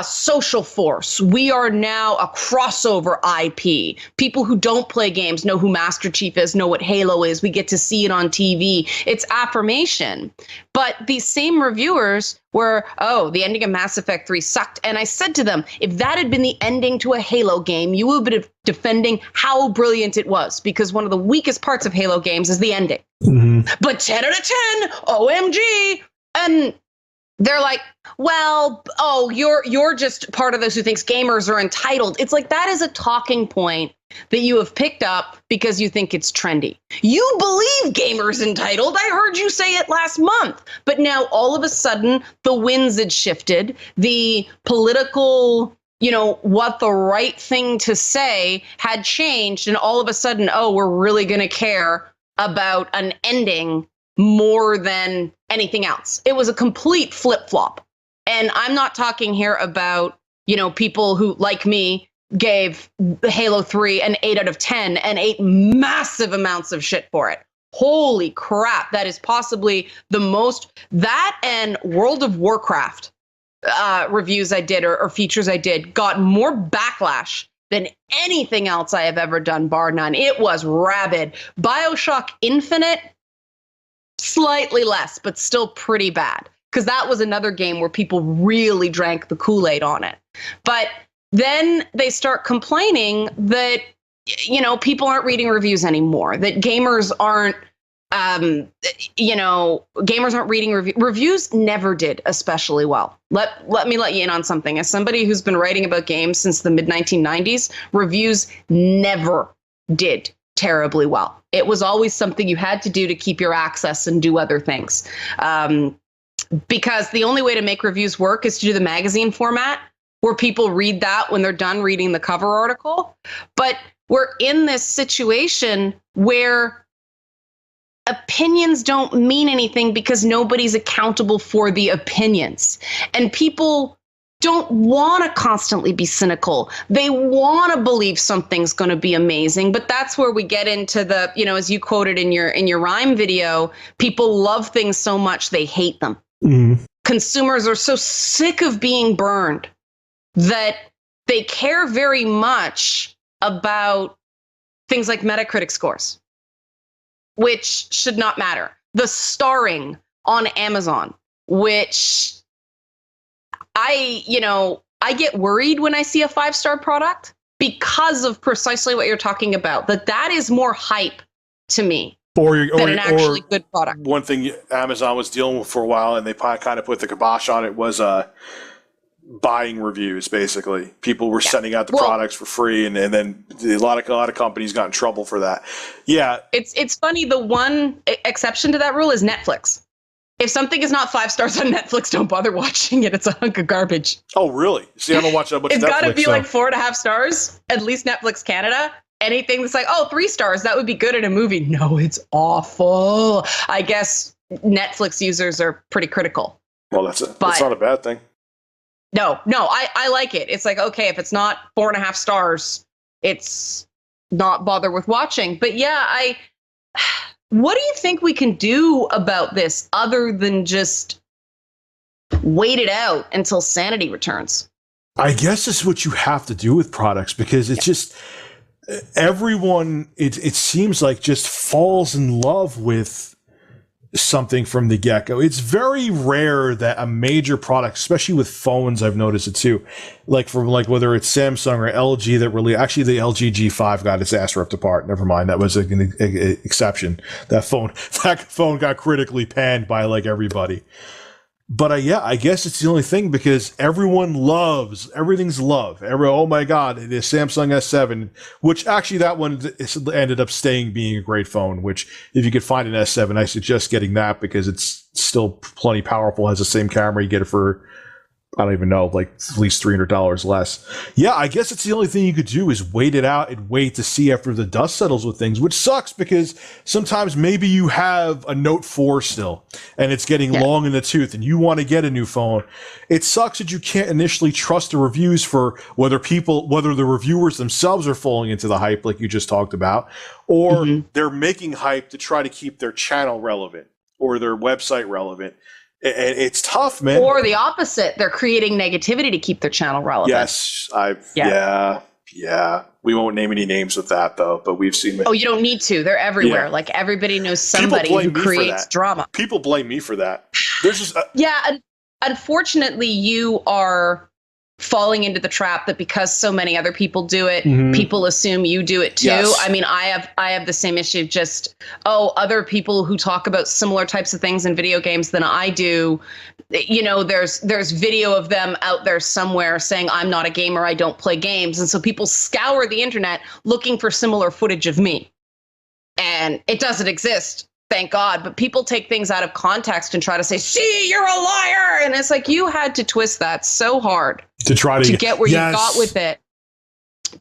social force. We are now a crossover IP. People who don't play games know who Master Chief is, know what Halo is. We get to see it on TV. It's affirmation. But these same reviewers were, the ending of Mass Effect 3 sucked. And I said to them, if that had been the ending to a Halo game, you would have been defending how brilliant it was, because one of the weakest parts of Halo games is the ending. Mm-hmm. But 10 out of 10, OMG. And they're like, well, you're just part of those who thinks gamers are entitled. It's like, that is a talking point that you have picked up because you think it's trendy. You believe gamers entitled. I heard you say it last month. But now all of a sudden the winds had shifted. The political, what the right thing to say had changed. And all of a sudden, we're really going to care about an ending more than anything else. It was a complete flip-flop. And I'm not talking here about, people who, like me, gave Halo 3 an 8 out of 10 and ate massive amounts of shit for it. Holy crap. That is possibly the most, that and World of Warcraft reviews I did or features I did got more backlash than anything else I have ever done, bar none. It was rabid. BioShock Infinite, slightly less, but still pretty bad, because that was another game where people really drank the Kool-Aid on it. But then they start complaining that, people aren't reading reviews anymore, that gamers aren't, reading reviews. Reviews never did especially well. Let me let you in on something. As somebody who's been writing about games since the mid-1990s, reviews never did terribly well. It was always something you had to do to keep your access and do other things. Because the only way to make reviews work is to do the magazine format, where people read that when they're done reading the cover article. But we're in this situation where opinions don't mean anything because nobody's accountable for the opinions. And people don't want to constantly be cynical. They want to believe something's going to be amazing. But that's where we get into the, as you quoted in your rhyme video, people love things so much they hate them. Mm. Consumers are so sick of being burned that they care very much about things like Metacritic scores, which should not matter. The starring on Amazon, which I get worried when I see a 5-star product because of precisely what you're talking about, that is more hype to me than an actually good product. One thing Amazon was dealing with for a while, and they kind of put the kibosh on it, was buying reviews. Basically, people were sending out the products for free, and then a lot of companies got in trouble for that. Yeah, it's funny. The one exception to that rule is Netflix. If something is not 5 stars on Netflix, don't bother watching it. It's a hunk of garbage. Oh, really? See, I don't watch that much Netflix. It's got to be like 4.5 stars, at least Netflix Canada. Anything that's like, 3 stars, that would be good in a movie. No, it's awful. I guess Netflix users are pretty critical. Well, that's not a bad thing. No, I like it. It's like, okay, if it's not 4.5 stars, it's not bother with watching. But yeah, what do you think we can do about this other than just wait it out until sanity returns? I guess it's what you have to do with products, because it's just everyone, it seems like, just falls in love with something from the get-go. It's very rare that a major product, especially with phones, I've noticed it too, like from like whether it's Samsung or LG, that really, actually the LG G5 got its ass ripped apart. Never mind, that was an exception. That phone got critically panned by like everybody. But yeah, I guess it's the only thing, because everything's love. Oh my God, it is Samsung S7, which actually that one ended up being a great phone, which if you could find an S7, I suggest getting that, because it's still plenty powerful, has the same camera. You get it for, I don't even know, like at least $300 less. Yeah, I guess it's the only thing you could do is wait it out and wait to see after the dust settles with things, which sucks, because sometimes maybe you have a Note 4 still and it's getting long in the tooth and you want to get a new phone. It sucks that you can't initially trust the reviews for whether the reviewers themselves are falling into the hype like you just talked about, or they're making hype to try to keep their channel relevant or their website relevant. And it's tough, man. Or the opposite. They're creating negativity to keep their channel relevant. Yes. Yeah. We won't name any names with that, though, but we've seen it. Oh, you don't need to. They're everywhere. Like, everybody knows somebody who creates drama. People blame me for that. There's just... unfortunately, you are falling into the trap that because so many other people do it, people assume you do it too. Yes. I mean, I have the same issue. Just, other people who talk about similar types of things in video games than I do, you know, there's video of them out there somewhere saying, I'm not a gamer, I don't play games. And so people scour the internet looking for similar footage of me. And it doesn't exist. Thank God. But people take things out of context and try to say, see, you're a liar. And it's like, you had to twist that so hard to try to get where you got with it.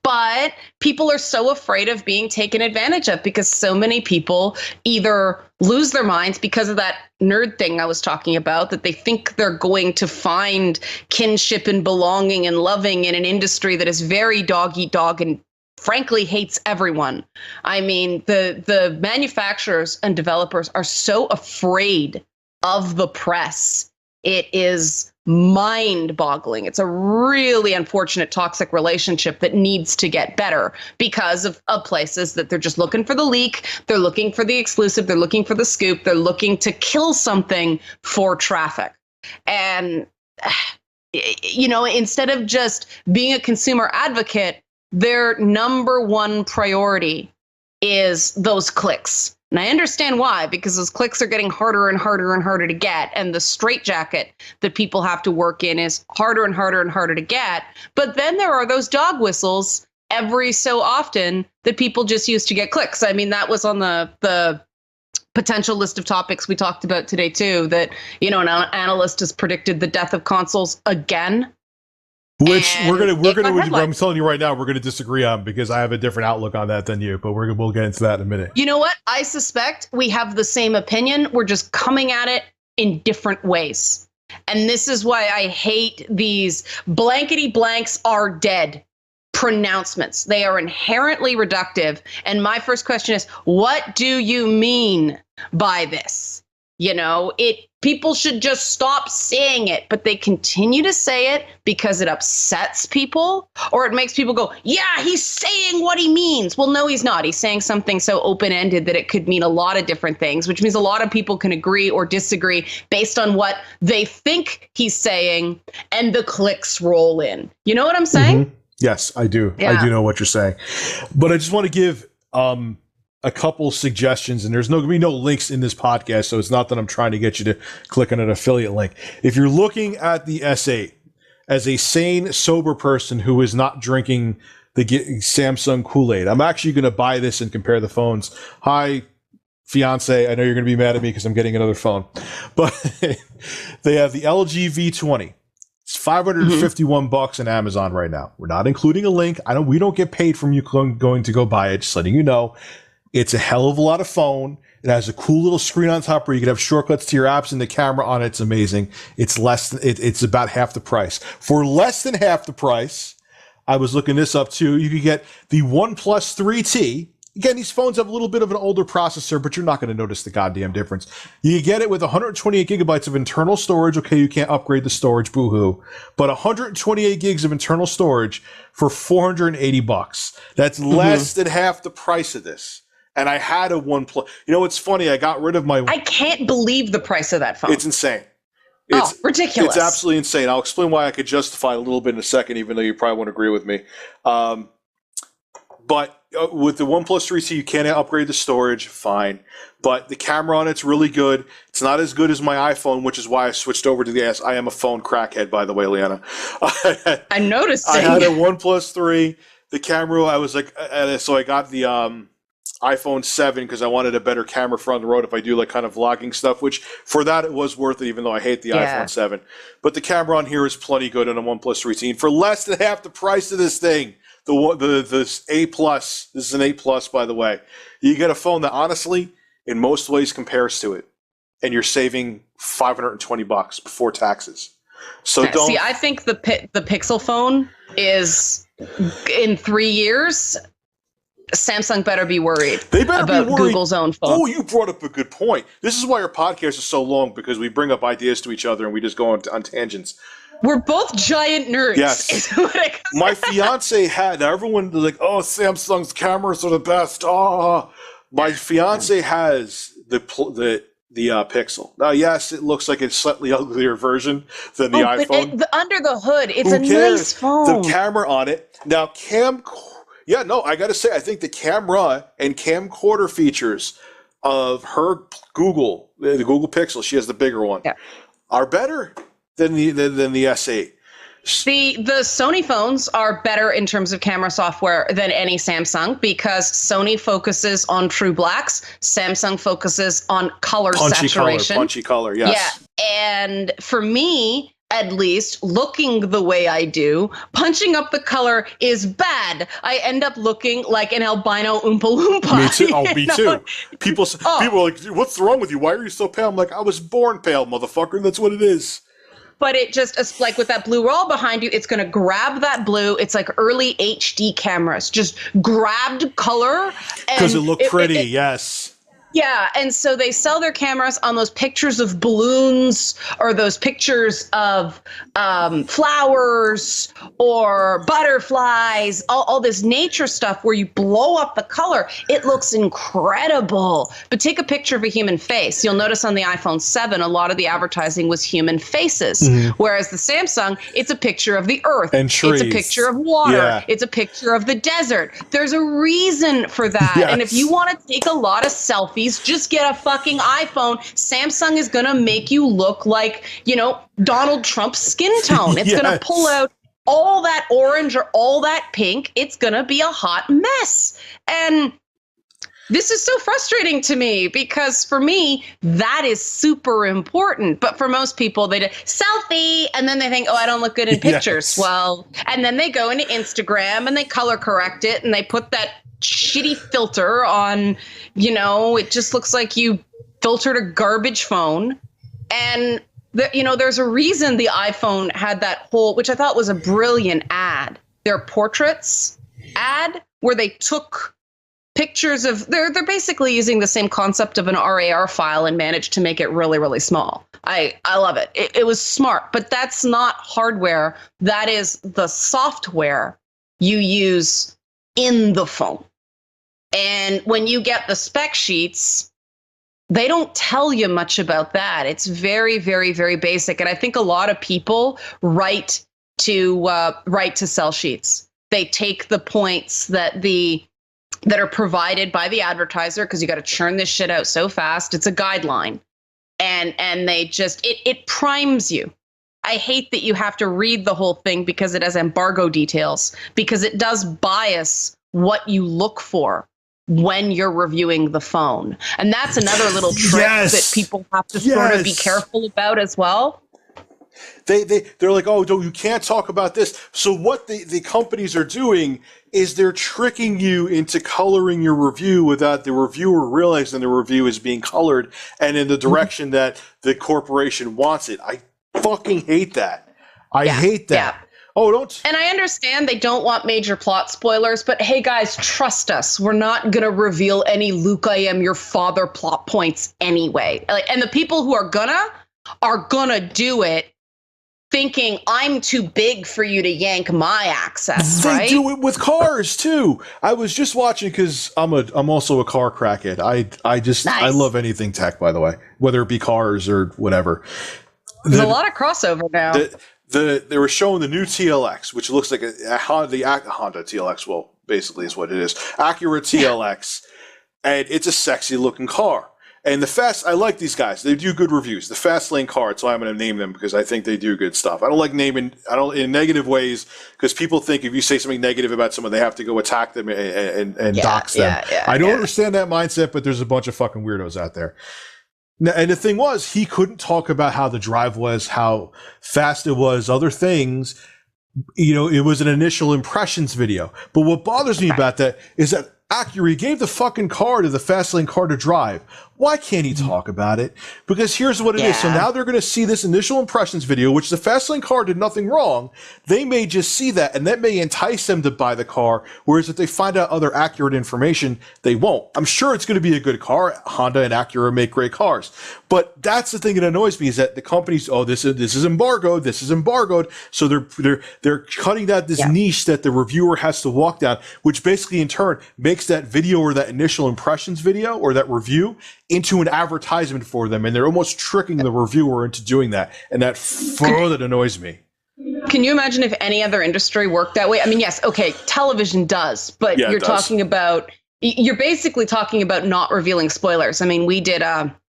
But people are so afraid of being taken advantage of, because so many people either lose their minds because of that nerd thing I was talking about, that they think they're going to find kinship and belonging and loving in an industry that is very dog eat dog and frankly hates everyone. I mean, the manufacturers and developers are so afraid of the press. It is mind-boggling. It's a really unfortunate toxic relationship that needs to get better because of places that they're just looking for the leak, they're looking for the exclusive, they're looking for the scoop, they're looking to kill something for traffic. And, you know, instead of just being a consumer advocate, their number one priority is those clicks. And I understand why, because those clicks are getting harder and harder and harder to get. And the straitjacket that people have to work in is harder and harder and harder to get. But then there are those dog whistles every so often that people just use to get clicks. I mean, that was on the potential list of topics we talked about today, too, that, you know, an analyst has predicted the death of consoles again. Which we're gonna. I'm telling you right now, we're gonna disagree on, because I have a different outlook on that than you. But we'll get into that in a minute. You know what? I suspect we have the same opinion. We're just coming at it in different ways, and this is why I hate these blankety blanks are dead pronouncements. They are inherently reductive. And my first question is, what do you mean by this? You know, people should just stop saying it, but they continue to say it because it upsets people, or it makes people go, yeah, he's saying what he means. Well, no, he's not. He's saying something so open-ended that it could mean a lot of different things, which means a lot of people can agree or disagree based on what they think he's saying, and the clicks roll in. You know what I'm saying? Yes, I do. Yeah. I do know what you're saying. But I just want to give a couple suggestions, and there's going to be no links in this podcast, so it's not that I'm trying to get you to click on an affiliate link. If you're looking at the S8 as a sane, sober person who is not drinking the Samsung Kool-Aid, I'm actually going to buy this and compare the phones. Hi, fiance, I know you're going to be mad at me because I'm getting another phone, but they have the LG V20. It's $551 on Amazon right now. We're not including a link. We don't get paid from you going to go buy it. Just letting you know. It's a hell of a lot of phone. It has a cool little screen on top where you can have shortcuts to your apps, and the camera on it's amazing. It's it's about half the price. For less than half the price, I was looking this up too. You could get the OnePlus 3T. Again, these phones have a little bit of an older processor, but you're not going to notice the goddamn difference. You get it with 128 gigabytes of internal storage. Okay, you can't upgrade the storage, boo-hoo. But 128 gigs of internal storage for $480. That's less than half the price of this. And I had a OnePlus. You know, it's funny. I got rid of my... I can't believe the price of that phone. It's insane. It's ridiculous. It's absolutely insane. I'll explain why I could justify a little bit in a second, even though you probably won't agree with me. But with the OnePlus 3T, you can't upgrade the storage, fine. But the camera on it's really good. It's not as good as my iPhone, which is why I switched over to the S. I am a phone crackhead, by the way, Leanna. I'm noticing. I had a OnePlus 3. The camera, I was like, so I got the iPhone 7 because I wanted a better camera for on the road if I do like kind of vlogging stuff, which for that it was worth it, even though I hate the iPhone 7. But the camera on here is plenty good on a OnePlus 3T. For less than half the price of this thing, the A+, this is an A+, by the way. You get a phone that honestly, in most ways, compares to it. And you're saving $520 before taxes. So don't... See, I think the Pixel phone is, in 3 years... Samsung better be worried about Google's own phone. Oh, you brought up a good point. This is why our podcast is so long, because we bring up ideas to each other and we just go on tangents. We're both giant nerds. Yes. My fiance had, now everyone like, oh, Samsung's cameras are the best. Oh, my fiance has the Pixel. Now, yes, it looks like a slightly uglier version than the iPhone. But under the hood, it's a nice phone. The camera on it. Now, yeah, no, I got to say, I think the camera and camcorder features of her Google, the Google Pixel, she has the bigger one, are better than the S8. The Sony phones are better in terms of camera software than any Samsung because Sony focuses on true blacks. Samsung focuses on color saturation. Punchy color, yes. Yeah, and for me... at least, looking the way I do, punching up the color is bad. I end up looking like an albino Oompa Loompa. Me too. Oh, me too. People are like, what's wrong with you? Why are you so pale? I'm like, I was born pale, motherfucker. And that's what it is. But it just, it's like with that blue wall behind you, it's going to grab that blue. It's like early HD cameras. Just grabbed color. Because it looked pretty, yes. Yeah, and so they sell their cameras on those pictures of balloons or those pictures of flowers or butterflies, all this nature stuff where you blow up the color. It looks incredible. But take a picture of a human face. You'll notice on the iPhone 7, a lot of the advertising was human faces, whereas the Samsung, it's a picture of the earth. And trees. It's a picture of water. Yeah. It's a picture of the desert. There's a reason for that. Yes. And if you want to take a lot of selfies, just get a fucking iPhone. Samsung is going to make you look like, Donald Trump's skin tone. It's going to pull out all that orange or all that pink. It's going to be a hot mess. And this is so frustrating to me because for me, that is super important. But for most people, they do selfie and then they think, oh, I don't look good in pictures. Yes. Well, and then they go into Instagram and they color correct it and they put that shitty filter on, it just looks like you filtered a garbage phone. And, there's a reason the iPhone had that whole, which I thought was a brilliant ad, their portraits ad, where they took pictures of, they're basically using the same concept of an RAR file and managed to make it really, really small. I love it. It was smart, but that's not hardware. That is the software you use in the phone. And when you get the spec sheets, they don't tell you much about that. It's very, very, very basic. And I think a lot of people write to sell sheets. They take the points that are provided by the advertiser, because you got to churn this shit out so fast. It's a guideline. And they just, it primes you. I hate that you have to read the whole thing because it has embargo details, because it does bias what you look for when you're reviewing the phone. And that's another little trick that people have to sort of be careful about as well. They're like, oh, no, you can't talk about this. So what the companies are doing is they're tricking you into coloring your review without the reviewer realizing the review is being colored and in the direction that the corporation wants it. I fucking hate that. I hate that. Yeah. Oh, don't. And I understand they don't want major plot spoilers, but hey, guys, trust us. We're not going to reveal any Luke, I am your father plot points anyway. And the people who are gonna do it thinking I'm too big for you to yank my access, right? They do it with cars too. I was just watching because I'm also a car crackhead. Nice. I love anything tech, by the way, whether it be cars or whatever. There's a lot of crossover now. They were showing the new TLX, which looks like a Honda TLX. Well, basically is what it is. Acura TLX, and it's a sexy looking car. And I like these guys. They do good reviews. The Fast Lane car, so I'm going to name them because I think they do good stuff. I don't like naming, in negative ways, because people think if you say something negative about someone, they have to go attack them and dox them. I don't understand that mindset, but there's a bunch of fucking weirdos out there. And the thing was, he couldn't talk about how the drive was, how fast it was, other things. You know, it was an initial impressions video. But what bothers me about that is that Acura gave the fucking car to the Fastlane car to drive. Why can't he talk about it? Because here's what it is. So now they're going to see this initial impressions video, which the Fastlane car did nothing wrong. They may just see that, and that may entice them to buy the car. Whereas if they find out other accurate information, they won't. I'm sure it's going to be a good car. Honda and Acura make great cars. But that's the thing that annoys me is that the companies, this is embargoed. This is embargoed. So they're cutting out this niche that the reviewer has to walk down, which basically in turn makes that video or that initial impressions video or that review into an advertisement for them, and they're almost tricking the reviewer into doing that, and that further annoys me. Can you imagine if any other industry worked that way? I mean, yes, okay, television does, but you're basically talking about not revealing spoilers. I mean, we did,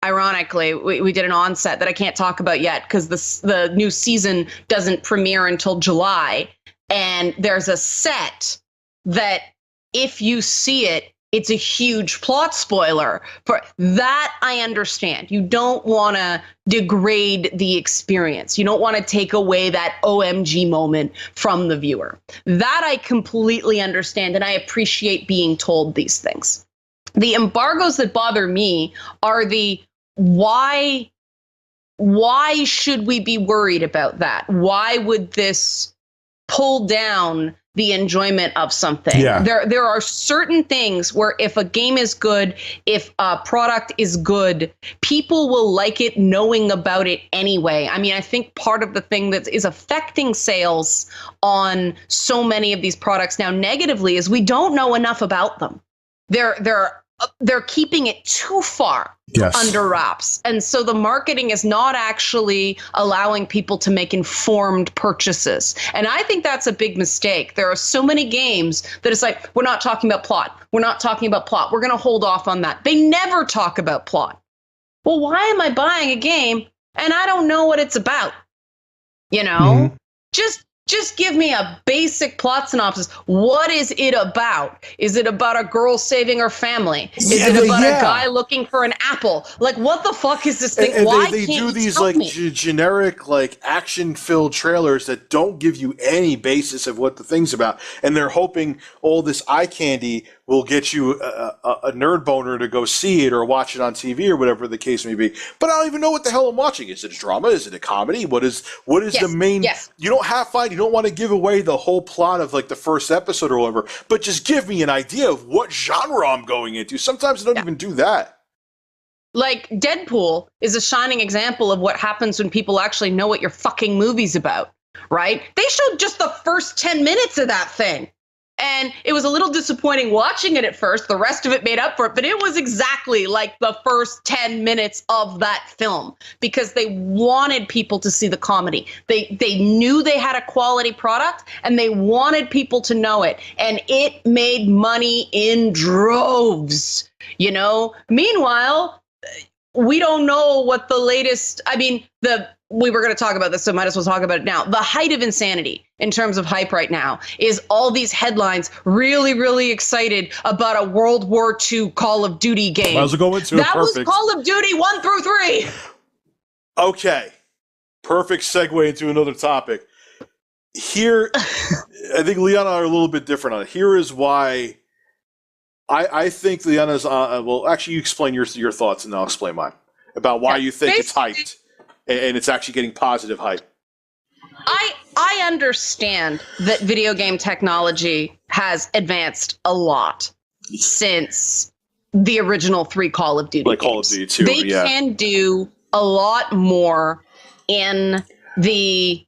ironically, we did an onset that I can't talk about yet because the new season doesn't premiere until July, and there's a set that if you see it, it's a huge plot spoiler. For that, I understand. You don't want to degrade the experience. You don't want to take away that OMG moment from the viewer. That I completely understand, and I appreciate being told these things. The embargoes that bother me are the why should we be worried about that? Why would this pull down the enjoyment of something? There are certain things where if a game is good, if a product is good, people will like it knowing about it anyway. I mean, I think part of the thing that is affecting sales on so many of these products now negatively is we don't know enough about them. They're keeping it too far under wraps. And so the marketing is not actually allowing people to make informed purchases. And I think that's a big mistake. There are so many games that it's like, we're not talking about plot. We're not talking about plot. We're going to hold off on that. They never talk about plot. Well, why am I buying a game and I don't know what it's about? You know, just give me a basic plot synopsis. What is it about? Is it about a girl saving her family? Is it about a guy looking for an apple? Like, what the fuck is this thing? And why they can't do you these tell like me? generic, like action-filled trailers that don't give you any basis of what the thing's about, and they're hoping all this eye candy will get you a nerd boner to go see it or watch it on TV or whatever the case may be. But I don't even know what the hell I'm watching. Is it a drama? Is it a comedy? What is the main? You don't have fun. You don't want to give away the whole plot of like the first episode or whatever, but just give me an idea of what genre I'm going into. Sometimes I don't even do that. Like Deadpool is a shining example of what happens when people actually know what your fucking movie's about, right? They showed just the first 10 minutes of that thing. And it was a little disappointing watching it at first. The rest of it made up for it. But it was exactly like the first 10 minutes of that film because they wanted people to see the comedy. They knew they had a quality product and they wanted people to know it. And it made money in droves, you know? Meanwhile, we don't know what the latest, we were going to talk about this, so might as well talk about it now. The height of insanity in terms of hype right now is all these headlines really, really excited about a World War II Call of Duty game. Might as well go into that was Call of Duty 1 through 3. Okay. Perfect segue into another topic. Here, I think Liana are a little bit different on it. Here is why I think Liana's. Well, actually, you explain your thoughts, and I'll explain mine about why you think it's hyped and it's actually getting positive hype. I understand that video game technology has advanced a lot since the original 3 Call of Duty games. Call of Duty 2, they can do a lot more in the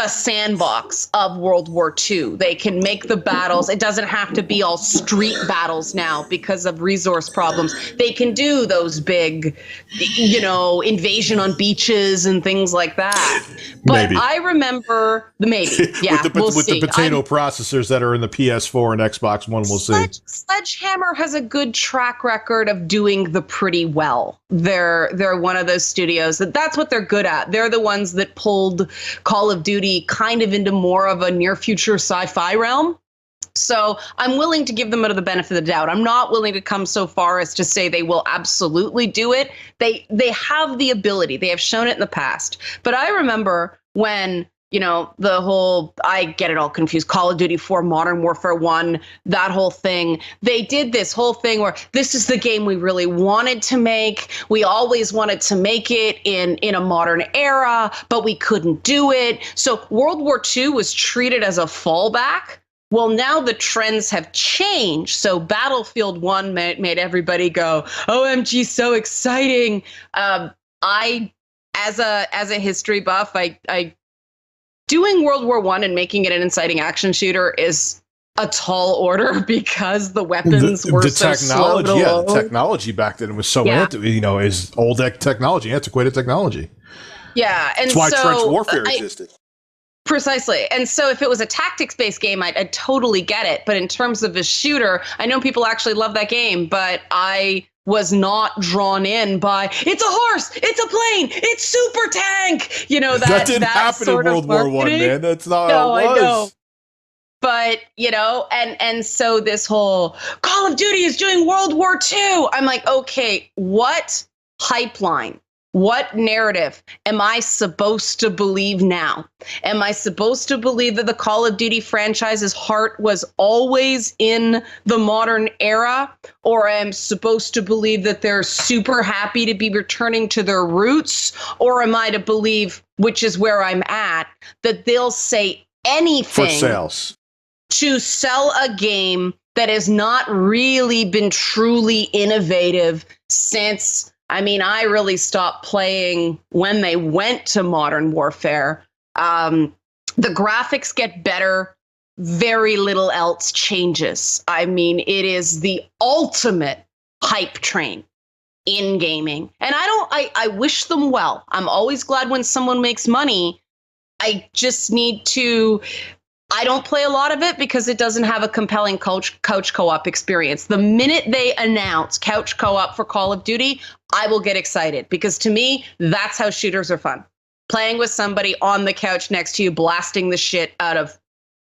sandbox of World War II. They can make the battles. It doesn't have to be all street battles now because of resource problems. They can do those big, invasion on beaches and things like that. But I remember maybe, yeah, with the potato processors that are in the PS4 and Xbox One, we'll see. Sledgehammer has a good track record of doing the pretty well. They're one of those studios that's what they're good at. They're the ones that pulled Call of Duty kind of into more of a near future sci-fi realm. So I'm willing to give them the benefit of the doubt. I'm not willing to come so far as to say they will absolutely do it. They have the ability. They have shown it in the past. But I remember when, the whole, I get it all confused, Call of Duty 4, Modern Warfare 1, that whole thing. They did this whole thing where this is the game we really wanted to make. We always wanted to make it in a modern era, but we couldn't do it. So World War II was treated as a fallback. Well, now the trends have changed. So Battlefield 1 made everybody go, OMG, so exciting. As a history buff, I doing World War I and making it an inciting action shooter is a tall order because the weapons were so slow to load. The technology back then was so is old technology, antiquated technology. Yeah, and that's why trench warfare existed. Precisely. And so if it was a tactics-based game, I'd totally get it. But in terms of a shooter, I know people actually love that game, but I was not drawn in by, it's a horse, it's a plane, it's super tank. That didn't happen in World War I, man. That's not how it was. I know. But, and so this whole Call of Duty is doing World War II. I'm like, okay, what pipeline? What narrative am I supposed to believe now? Am I supposed to believe that the Call of Duty franchise's heart was always in the modern era? Or am I supposed to believe that they're super happy to be returning to their roots? Or am I to believe, which is where I'm at, that they'll say anything for sales to sell a game that has not really been truly innovative since... I really stopped playing when they went to Modern Warfare. The graphics get better. Very little else changes. It is the ultimate hype train in gaming. And I wish them well. I'm always glad when someone makes money. I just need to... I don't play a lot of it because it doesn't have a compelling couch co-op experience. The minute they announce couch co-op for Call of Duty, I will get excited because to me, that's how shooters are fun. Playing with somebody on the couch next to you, blasting the shit out of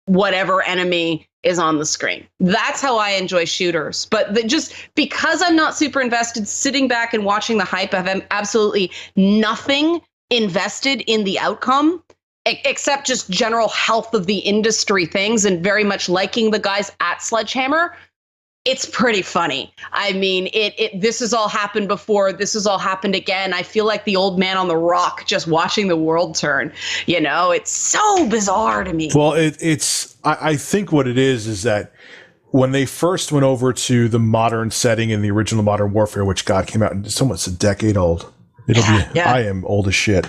whatever enemy is on the screen. That's how I enjoy shooters. But just because I'm not super invested, sitting back and watching the hype, I have absolutely nothing invested in the outcome. Except just general health of the industry things and very much liking the guys at Sledgehammer. It's pretty funny. This has all happened before. This has all happened again. I feel like the old man on the rock just watching the world turn. It's so bizarre to me. Well, I think what it is that when they first went over to the modern setting in the original Modern Warfare, which came out, it's almost a decade old. I am old as shit.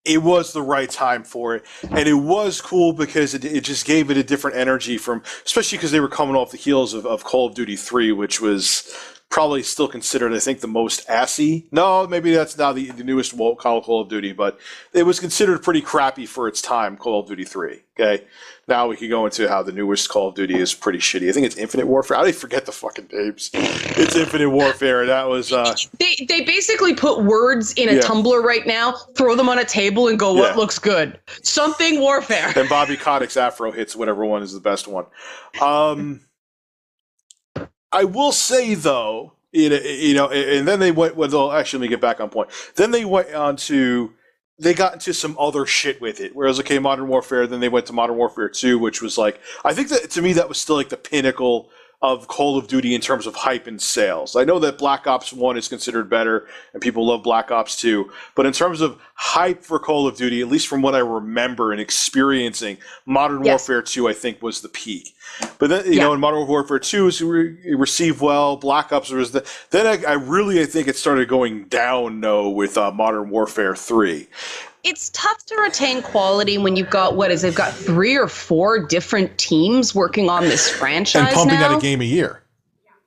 It was the right time for it, and it was cool because it just gave it a different energy especially because they were coming off the heels of Call of Duty 3, which was probably still considered, I think, the most assy. No, maybe that's now the newest Call of Duty, but it was considered pretty crappy for its time, Call of Duty 3, okay? Now we can go into how the newest Call of Duty is pretty shitty. I think it's Infinite Warfare. I didn't forget the fucking names. It's Infinite Warfare. That was... They basically put words in a tumbler right now, throw them on a table, and go, what looks good? Something Warfare. And Bobby Kotick's Afro hits whatever one is the best one. I will say, though, and then they went. Well, actually, let me get back on point. Then they went on to. They got into some other shit with it. Whereas, okay, Modern Warfare, then they went to Modern Warfare 2, which was like, I think that to me that was still like the pinnacle of Call of Duty in terms of hype and sales. I know that Black Ops 1 is considered better and people love Black Ops 2, but in terms of hype for Call of Duty, at least from what I remember and experiencing, Modern Warfare 2 I think was the peak. But then, you know, in Modern Warfare 2 it received well, Black Ops was then I think it started going down with Modern Warfare 3. It's tough to retain quality when you've got, they've got 3 or 4 different teams working on this franchise and pumping now. out a game a year.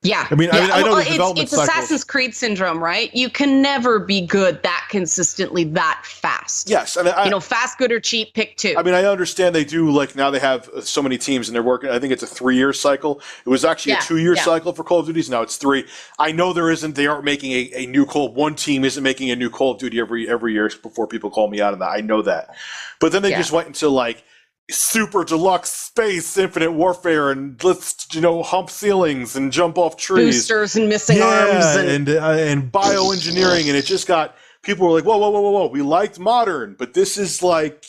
Yeah. I mean, I know the development it's Assassin's Creed syndrome, right? You can never be good that consistently that fast. Yes. And fast, good, or cheap, pick 2. I mean, I understand they do, like, now they have so many teams and they're working, I think it's a 3-year cycle. It was actually a 2-year cycle for Call of Duty. Now it's 3. I know they aren't making a new one team isn't making a new Call of Duty every year before people call me out on that. I know that. But then they just went into, like, super deluxe space infinite warfare and let's hump ceilings and jump off trees, boosters and missing arms and bioengineering, and it just got people were like, whoa, we liked modern, but this is like,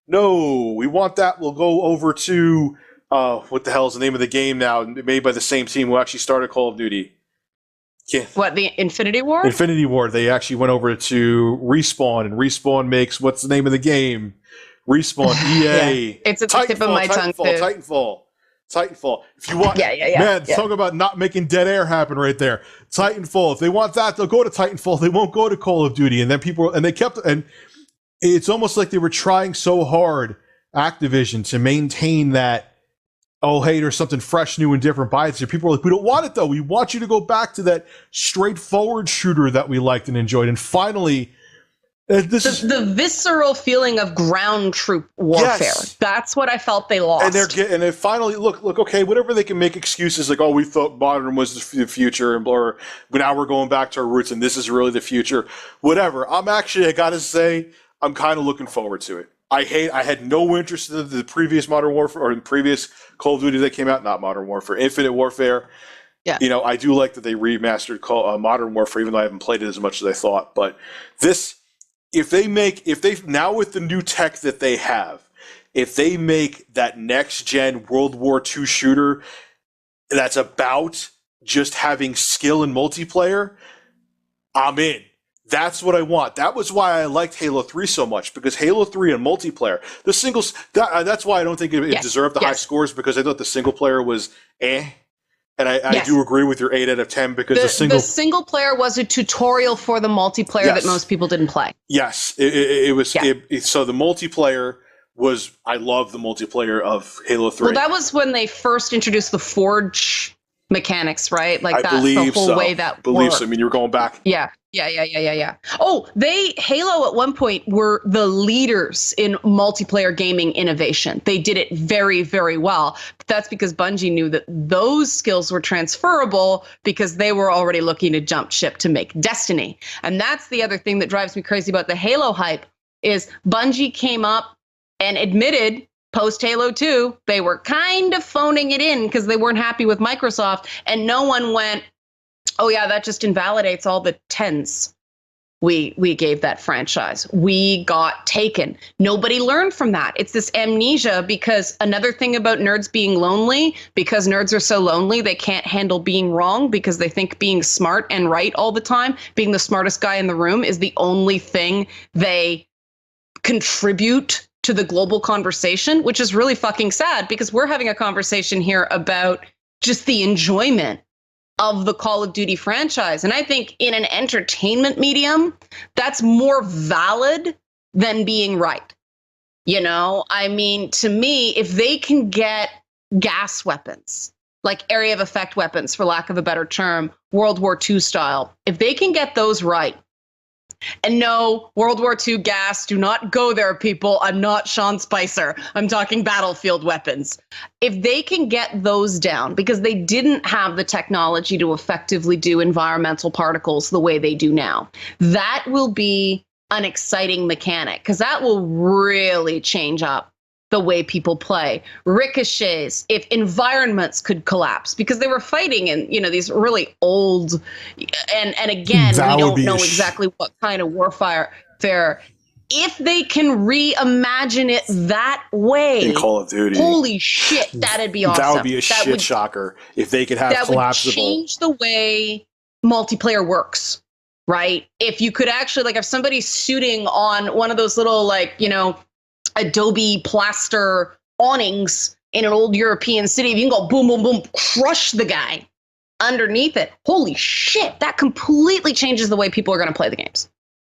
no, we want that. We'll go over to what the hell is the name of the game now, made by the same team who actually started Call of Duty. What, the Infinity Ward? Infinity Ward. They actually went over to Respawn, and Respawn makes, what's the name of the game? Respawn, EA. It's at the tip of my tongue, too. Titanfall. If you want, talk about not making dead air happen right there. Titanfall. If they want that, they'll go to Titanfall. They won't go to Call of Duty. And then and it's almost like they were trying so hard, Activision, to maintain that, oh, hey, there's something fresh, new, and different. Buy it. So people are like, we don't want it, though. We want you to go back to that straightforward shooter that we liked and enjoyed. And finally, the visceral feeling of ground troop warfare. Yes. That's what I felt they lost. And they finally look. Okay, whatever they can make excuses like, oh, we thought modern was the future, or now we're going back to our roots, and this is really the future. Whatever. I gotta say, I'm kind of looking forward to it. I had no interest in the previous Modern Warfare or in previous Call of Duty that came out. Not Modern Warfare, Infinite Warfare. Yeah. I do like that they remastered Modern Warfare, even though I haven't played it as much as I thought. But this. If they now with the new tech that they have, if they make that next gen World War II shooter that's about just having skill in multiplayer, I'm in. That's what I want. That was why I liked Halo 3 so much, because Halo 3 and multiplayer, the singles, that's why I don't think it deserved the high scores, because I thought the single player was And I do agree with your 8 out of 10 because the single player was a tutorial for the multiplayer that most people didn't play. Yes, it was. Yeah. So the multiplayer was. I love the multiplayer of Halo 3. Well, that was when they first introduced the Forge mechanics, right? Like that's the whole way that worked. So. I mean, you were going back. Yeah. Oh, Halo at one point were the leaders in multiplayer gaming innovation. They did it very, very well. But that's because Bungie knew that those skills were transferable because they were already looking to jump ship to make Destiny. And that's the other thing that drives me crazy about the Halo hype is Bungie came up and admitted post Halo 2, they were kind of phoning it in because they weren't happy with Microsoft, and no one went, oh yeah, that just invalidates all the 10s we gave that franchise. We got taken. Nobody learned from that. It's this amnesia, because another thing about nerds being lonely, because nerds are so lonely, they can't handle being wrong because they think being smart and right all the time, being the smartest guy in the room is the only thing they contribute to the global conversation, which is really fucking sad because we're having a conversation here about just the enjoyment of the Call of Duty franchise. And I think in an entertainment medium, that's more valid than being right. I mean, to me, if they can get gas weapons, like area of effect weapons, for lack of a better term, World War II style, if they can get those right, and no, World War II gas, do not go there, people. I'm not Sean Spicer. I'm talking battlefield weapons. If they can get those down, because they didn't have the technology to effectively do environmental particles the way they do now, that will be an exciting mechanic, because that will really change up the way people play. Ricochets, if environments could collapse, because they were fighting in, these really old, and again, That we would don't be know exactly what kind of warfare. If they can reimagine it that way, in Call of Duty, holy shit, that'd be awesome. That would be a shit shocker if they could have that collapsible. Would change the way multiplayer works, right? If you could actually, like, if somebody's shooting on one of those little, like, Adobe plaster awnings in an old European city, if you can go boom, boom, boom, crush the guy underneath it. Holy shit, that completely changes the way people are going to play the games.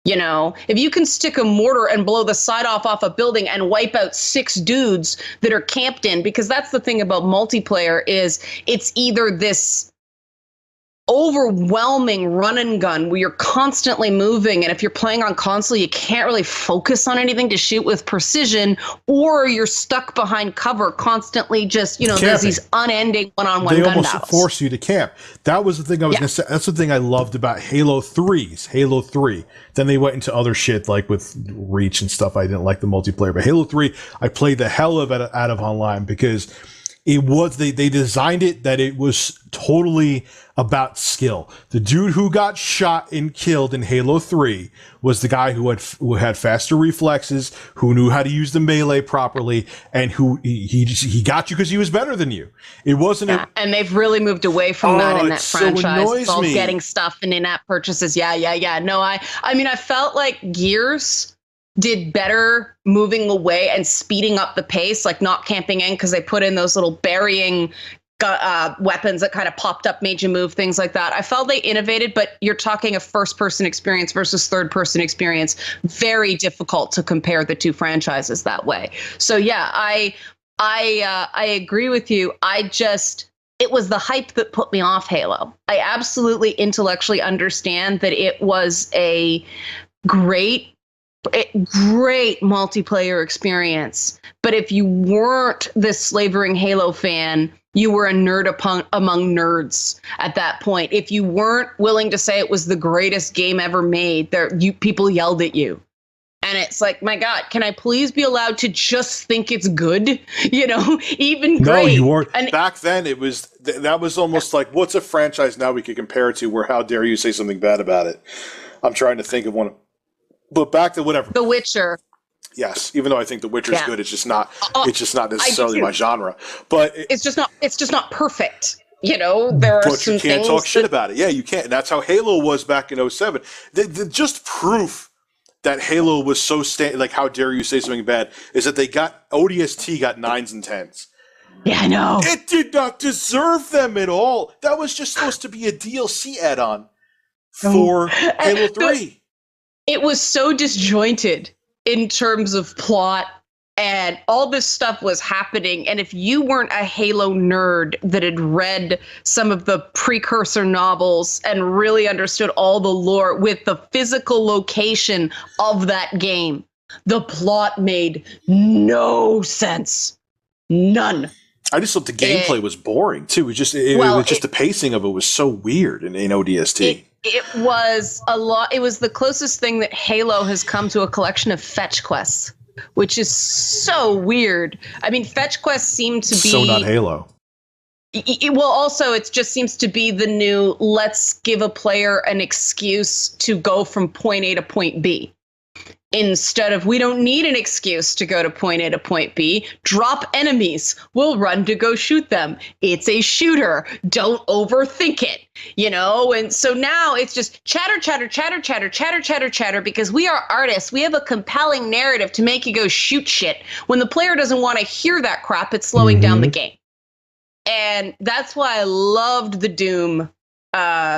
If you can stick a mortar and blow the side off a building and wipe out 6 dudes that are camped in, because that's the thing about multiplayer is it's either this overwhelming run and gun where you're constantly moving, and if you're playing on console, you can't really focus on anything to shoot with precision, or you're stuck behind cover constantly just, there's these unending one-on-one gun battles. They almost force you to camp. That was the thing I was going to say. That's the thing I loved about Halo 3. Then they went into other shit like with Reach and stuff. I didn't like the multiplayer, but Halo 3, I played the hell of it out of online because it was, they designed it that it was totally about skill. The dude who got shot and killed in Halo 3 was the guy who had faster reflexes, who knew how to use the melee properly, and who he got you because he was better than you. It wasn't and they've really moved away from that in that franchise. So it's all getting stuff and in-app purchases. Yeah. No, I mean, I felt like Gears did better moving away and speeding up the pace, like not camping in, because they put in those little burying weapons that kind of popped up, made you move, things like that. I felt they innovated, but you're talking a first-person experience versus third-person experience. Very difficult to compare the two franchises that way. So yeah, I agree with you. It was the hype that put me off Halo. I absolutely intellectually understand that it was a great multiplayer experience, but if you weren't this slavering Halo fan, you were a nerd among nerds at that point. If you weren't willing to say it was the greatest game ever made, people yelled at you. And it's like, my God, can I please be allowed to just think it's good? Even great. No, you weren't. And back then, it was that was almost like, what's a franchise now we could compare it to where how dare you say something bad about it? I'm trying to think of one. But back to whatever. The Witcher. Yes, even though I think The Witcher is good, it's just not. It's just not necessarily my genre. But it's just not. It's just not perfect. There are but some you can't talk shit about it. Yeah, you can't. And that's how Halo was back in 2007. The just proof that Halo was so like, how dare you say something bad, is that ODST got 9s and 10s. Yeah, I know. It did not deserve them at all. That was just supposed to be a DLC add-on for Halo 3. It was so disjointed in terms of plot, and all this stuff was happening. And if you weren't a Halo nerd that had read some of the precursor novels and really understood all the lore with the physical location of that game, the plot made no sense. None. I just thought the gameplay was boring too. It was just the pacing of it was so weird in ODST. It was a lot. It was the closest thing that Halo has come to a collection of fetch quests, which is so weird. I mean, fetch quests seem to be so not Halo. It just seems to be the new, let's give a player an excuse to go from point A to point B. Instead of, we don't need an excuse to go to point A to point B. Drop enemies. We'll run to go shoot them. It's a shooter. Don't overthink it. And so now it's just chatter, because we are artists. We have a compelling narrative to make you go shoot shit. When the player doesn't want to hear that crap, it's slowing down the game. And that's why I loved the Doom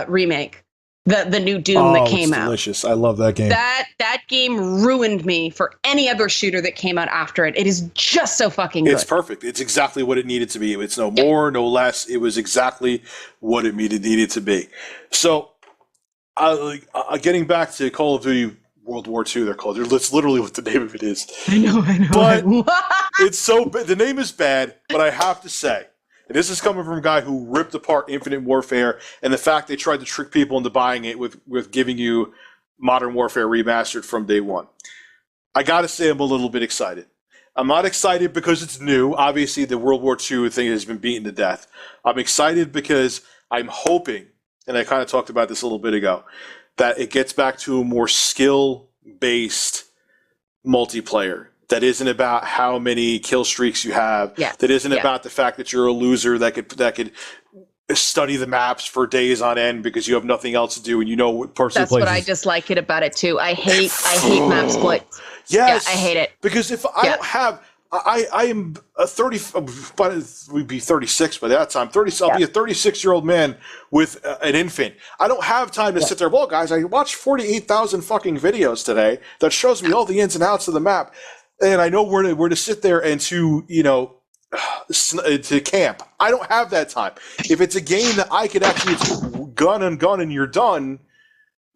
remake. The new Doom that came out. Delicious. I love that game. That game ruined me for any other shooter that came out after it. It is just so fucking good. It's perfect. It's exactly what it needed to be. It's no more, no less. It was exactly what it needed to be. So, getting back to Call of Duty World War II, they're called. That's literally what the name of it is. I know. But it's so bad. The name is bad, but I have to say, and this is coming from a guy who ripped apart Infinite Warfare and the fact they tried to trick people into buying it with giving you Modern Warfare Remastered from day one. I got to say I'm a little bit excited. I'm not excited because it's new. Obviously, the World War II thing has been beaten to death. I'm excited because I'm hoping, and I kind of talked about this a little bit ago, that it gets back to a more skill-based multiplayer that isn't about how many kill streaks you have. Yes. That isn't about the fact that you're a loser that could study the maps for days on end because you have nothing else to do and you know what parts of the places. That's what I dislike it about it too. I hate map splits. Yes, yeah, I hate it because if I don't have, I am a 30, but we'd be 36 by that time. 30, I'll be a 36-year-old man with an infant. I don't have time to sit there. Well, guys, I watched 48,000 fucking videos today that shows me all the ins and outs of the map, and I know where to sit there and to to camp. I don't have that time. If it's a game that I could actually gun and you're done,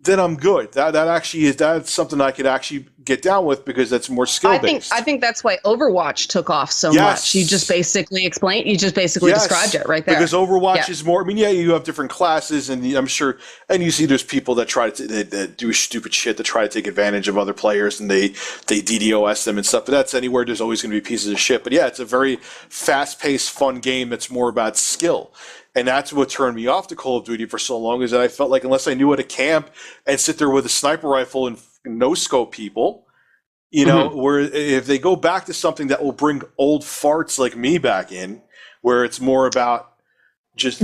then I'm good. That's something I could actually get down with because that's more skill based. I think that's why Overwatch took off so much. You just basically described it right there. Because Overwatch is more. I mean, you have different classes, and I'm sure, and you see there's people that try that do stupid shit that try to take advantage of other players, and they DDoS them and stuff. But that's anywhere. There's always going to be pieces of shit. But yeah, it's a very fast paced, fun game that's more about skill. And that's what turned me off to Call of Duty for so long, is that I felt like unless I knew how to camp and sit there with a sniper rifle and no-scope people, where if they go back to something that will bring old farts like me back in, where it's more about just...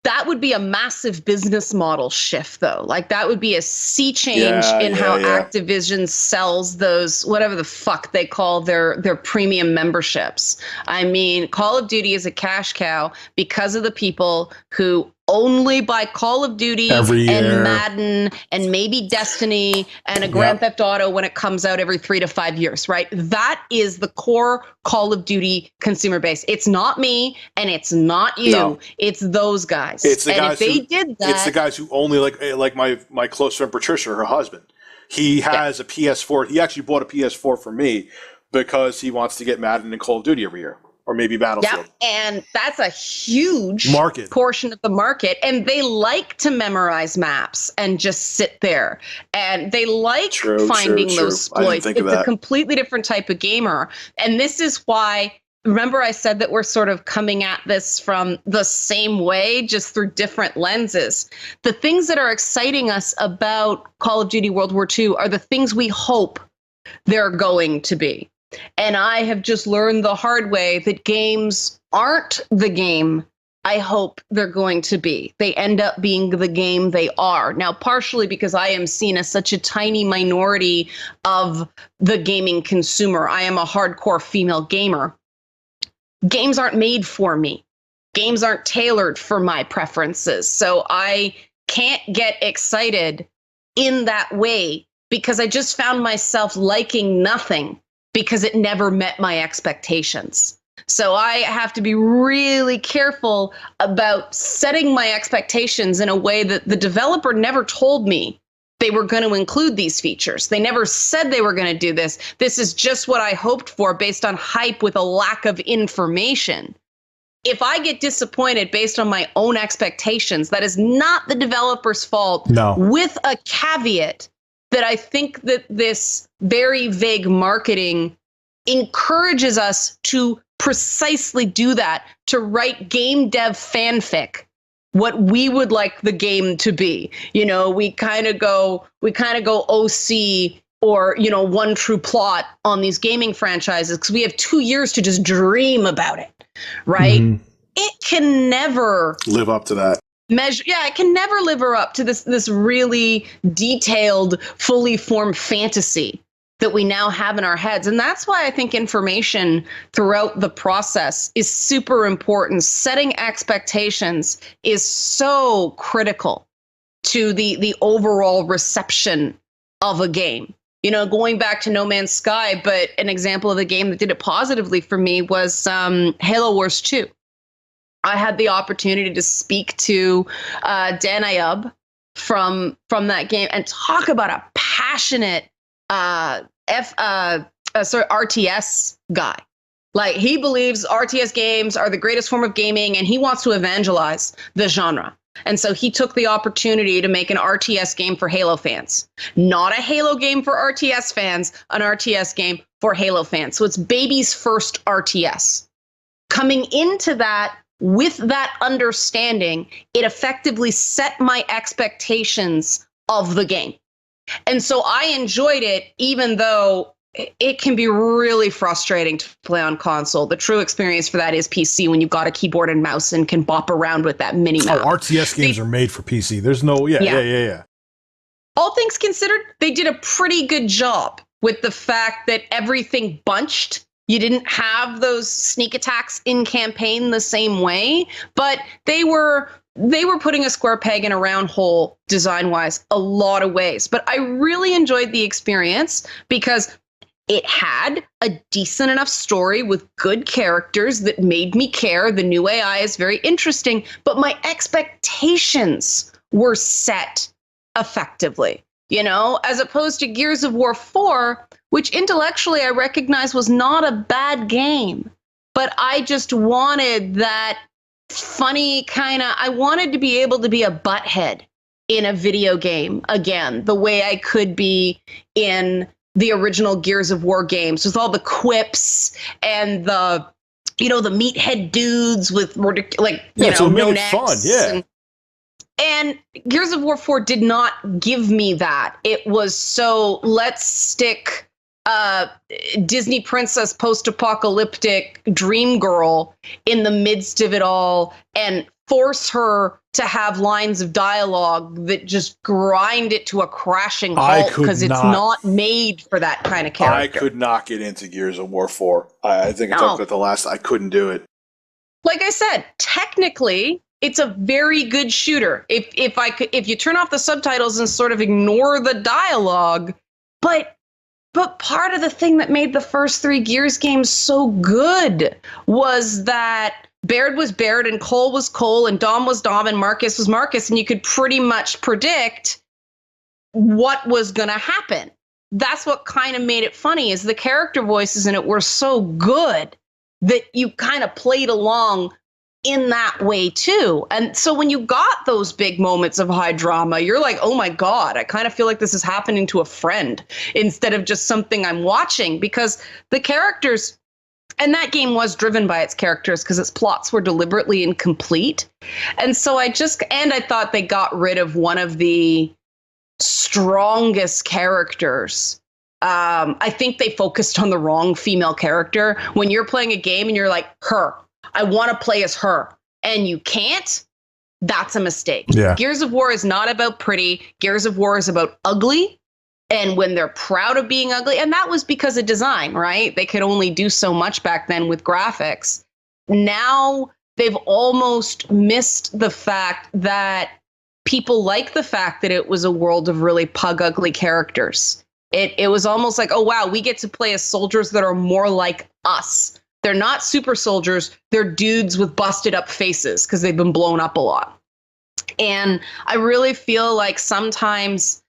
That would be a massive business model shift, though. Like, that would be a sea change in how Activision sells those, whatever the fuck they call their premium memberships. I mean, Call of Duty is a cash cow because of the people who only buy Call of Duty and Madden and maybe Destiny and a Grand Theft Auto when it comes out every 3 to 5 years, right? That is the core Call of Duty consumer base. It's not me and it's not you. No. It's those guys. It's the guys if they did that, it's the guys who only like my close friend Patricia, her husband. He has a PS4. He actually bought a PS4 for me because he wants to get Madden and Call of Duty every year. Or maybe Battlefield. Yeah, and that's a huge market portion of the market. And they like to memorize maps and just sit there. And they like finding those exploits. It's a completely different type of gamer. And this is why, remember I said that we're sort of coming at this from the same way, just through different lenses. The things that are exciting us about Call of Duty World War II are the things we hope they're going to be. And I have just learned the hard way that games aren't the game I hope they're going to be. They end up being the game they are. Now, partially because I am seen as such a tiny minority of the gaming consumer. I am a hardcore female gamer. Games aren't made for me. Games aren't tailored for my preferences. So I can't get excited in that way because I just found myself liking nothing because it never met my expectations. So I have to be really careful about setting my expectations in a way that the developer never told me they were going to include these features. They never said they were going to do this. This is just what I hoped for based on hype with a lack of information. If I get disappointed based on my own expectations, that is not the developer's fault. No. With a caveat that I think that this very vague marketing encourages us to precisely do that, to write game dev fanfic, what we would like the game to be. You know, we kind of go OC or, One True Plot on these gaming franchises because we have 2 years to just dream about it, right? Mm-hmm. It can never live up to that. It can never live up to this really detailed, fully formed fantasy that we now have in our heads. And that's why I think information throughout the process is super important. Setting expectations is so critical to the overall reception of a game. Going back to No Man's Sky, but an example of the game that did it positively for me was Halo Wars 2. I had the opportunity to speak to Dan Ayub from that game and talk about a passionate RTS guy. Like, he believes RTS games are the greatest form of gaming and he wants to evangelize the genre. And so he took the opportunity to make an RTS game for Halo fans. Not a Halo game for RTS fans, an RTS game for Halo fans. So it's baby's first RTS. Coming into that, with that understanding, it effectively set my expectations of the game. And so I enjoyed it, even though it can be really frustrating to play on console. The true experience for that is PC, when you've got a keyboard and mouse and can bop around with that mini map. Oh, RTS games are made for PC. There's no, yeah. All things considered, they did a pretty good job with the fact that everything bunched. You didn't have those sneak attacks in campaign the same way, but they were putting a square peg in a round hole design-wise a lot of ways. But I really enjoyed the experience because it had a decent enough story with good characters that made me care. The new AI is very interesting, but my expectations were set effectively, you know, as opposed to Gears of War 4, which intellectually I recognize was not a bad game, but I just wanted that funny kind of, I wanted to be able to be a butthead in a video game again, the way I could be in the original Gears of War games, with all the quips and the, you know, the meathead dudes with no necks. Fun, yeah. And Gears of War 4 did not give me that. It was so, let's stick Disney princess post-apocalyptic dream girl in the midst of it all and force her to have lines of dialogue that just grind it to a crashing halt because it's not made for that kind of character. I could not get into Gears of War 4. I think I talked about the last. I couldn't do it. Like I said, technically, it's a very good shooter. If you turn off the subtitles and sort of ignore the dialogue, but part of the thing that made the first 3 Gears games so good was that Baird was Baird and Cole was Cole and Dom was Dom and Marcus was Marcus, and you could pretty much predict what was going to happen. That's what kind of made it funny, is the character voices in it were so good that you kind of played along in that way too. And so when you got those big moments of high drama, you're like, oh my God, I kind of feel like this is happening to a friend instead of just something I'm watching, because the characters, and that game was driven by its characters because its plots were deliberately incomplete. And so I thought they got rid of one of the strongest characters. I think they focused on the wrong female character. When you're playing a game and you're like, her, I want to play as her, and you can't, that's a mistake. Yeah. Gears of War is not about pretty. Gears of War is about ugly. And when they're proud of being ugly, and that was because of design, right? They could only do so much back then with graphics. Now they've almost missed the fact that people like the fact that it was a world of really pug ugly characters. It was almost like, oh, wow, we get to play as soldiers that are more like us. They're not super soldiers. They're dudes with busted up faces because they've been blown up a lot. And I really feel like sometimes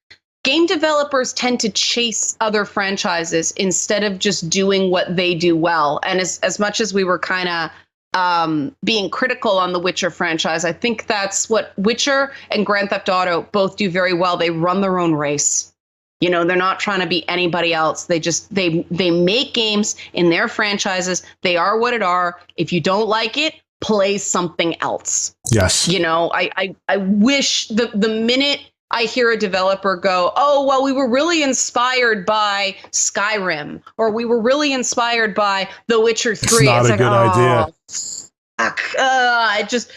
game developers tend to chase other franchises instead of just doing what they do well. And as much as we were kind of being critical on the Witcher franchise, I think that's what Witcher and Grand Theft Auto both do very well. They run their own race. You know, they're not trying to be anybody else. They make games in their franchises. They are what it are. If you don't like it, play something else. Yes. You know, I wish the minute I hear a developer go, oh, well, we were really inspired by Skyrim, or we were really inspired by The Witcher 3. It's not a good idea. I just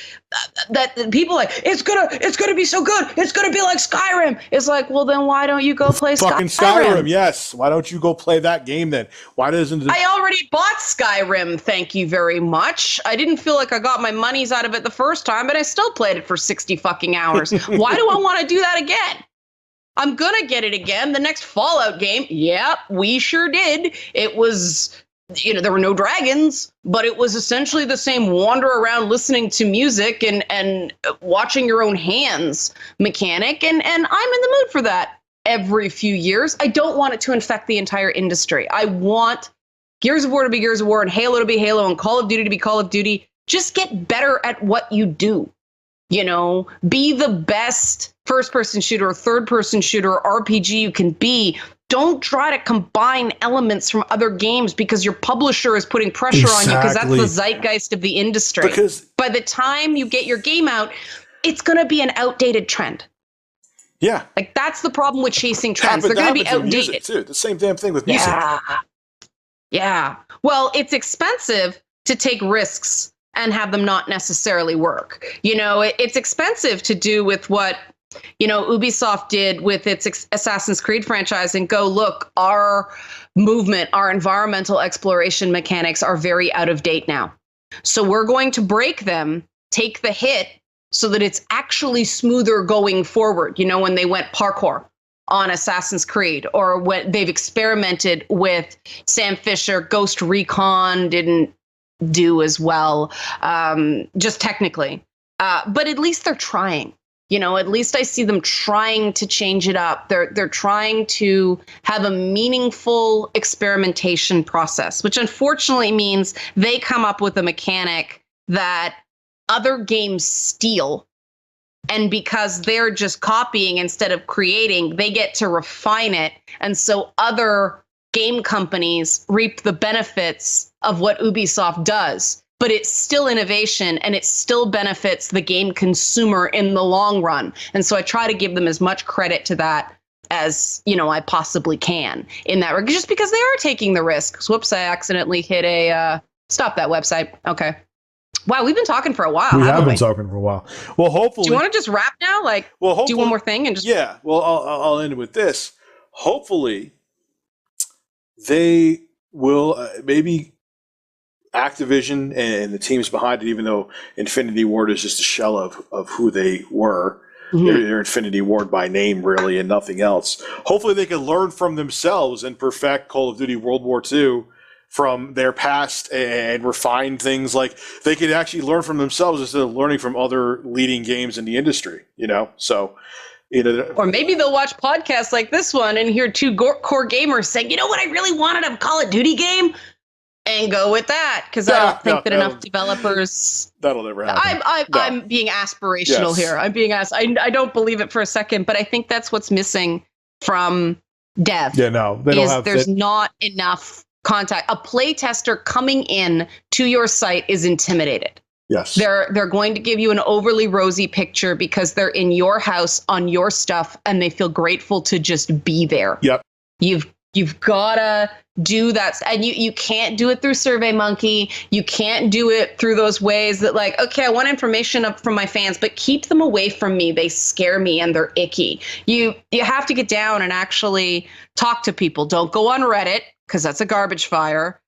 that people like it's gonna be so good. It's gonna be like Skyrim. It's like, well, then why don't you go play fucking Skyrim? Yes. Why don't you go play that game then? Why doesn't I already bought Skyrim? Thank you very much. I didn't feel like I got my monies out of it the first time, but I still played it for 60 fucking hours. Why do I want to do that again? I'm gonna get it again. The next Fallout game. Yep, we sure did. It was, you know, there were no dragons, but it was essentially the same wander around listening to music and watching your own hands mechanic. And I'm in the mood for that every few years. I don't want it to infect the entire industry. I want Gears of War to be Gears of War and Halo to be Halo and Call of Duty to be Call of Duty. Just get better at what you do. Be the best first-person shooter, third-person shooter, RPG you can be. Don't try to combine elements from other games because your publisher is putting pressure on you because that's the zeitgeist of the industry. Because by the time you get your game out, it's going to be an outdated trend. Yeah. Like, that's the problem with chasing trends. They're going to be outdated. Music too. The same damn thing with music. Yeah. Well, it's expensive to take risks and have them not necessarily work. It's expensive to do with what Ubisoft did with its Assassin's Creed franchise and go, look, our movement, our environmental exploration mechanics are very out of date now. So we're going to break them, take the hit so that it's actually smoother going forward. When they went parkour on Assassin's Creed, or when they've experimented with Sam Fisher, Ghost Recon didn't do as well, just technically. But at least they're trying. At least I see them trying to change it up. They're trying to have a meaningful experimentation process, which unfortunately means they come up with a mechanic that other games steal. And because they're just copying instead of creating, they get to refine it. And so other game companies reap the benefits of what Ubisoft does. But it's still innovation and it still benefits the game consumer in the long run. And so I try to give them as much credit to that as, I possibly can in that regard, just because they are taking the risks. Whoops, I accidentally hit stop that website. Okay. Wow, we've been talking for a while. We have been talking for a while. Well, hopefully. Do you want to just wrap now? Do one more thing and just. Yeah. Well, I'll end with this. Hopefully, they will maybe Activision and the teams behind it, even though Infinity Ward is just a shell of who they were. Mm-hmm. They're Infinity Ward by name, really, and nothing else. Hopefully they can learn from themselves and perfect Call of Duty World War II from their past and refine things. Like, they could actually learn from themselves instead of learning from other leading games in the industry, So, or maybe they'll watch podcasts like this one and hear two core gamers saying, what I really wanted a Call of Duty game? And go with that, because I don't think that enough developers. That'll never happen. I'm being aspirational here. I'm being I don't believe it for a second, but I think that's what's missing from dev. Yeah, no, they don't have. There's not enough contact. A playtester coming in to your site is intimidated. Yes, they're going to give you an overly rosy picture because they're in your house on your stuff, and they feel grateful to just be there. Yep, You've gotta do that, and you can't do it through SurveyMonkey. You can't do it through those ways that, like, okay, I want information up from my fans, but keep them away from me. They scare me and they're icky. You have to get down and actually talk to people. Don't go on Reddit because that's a garbage fire.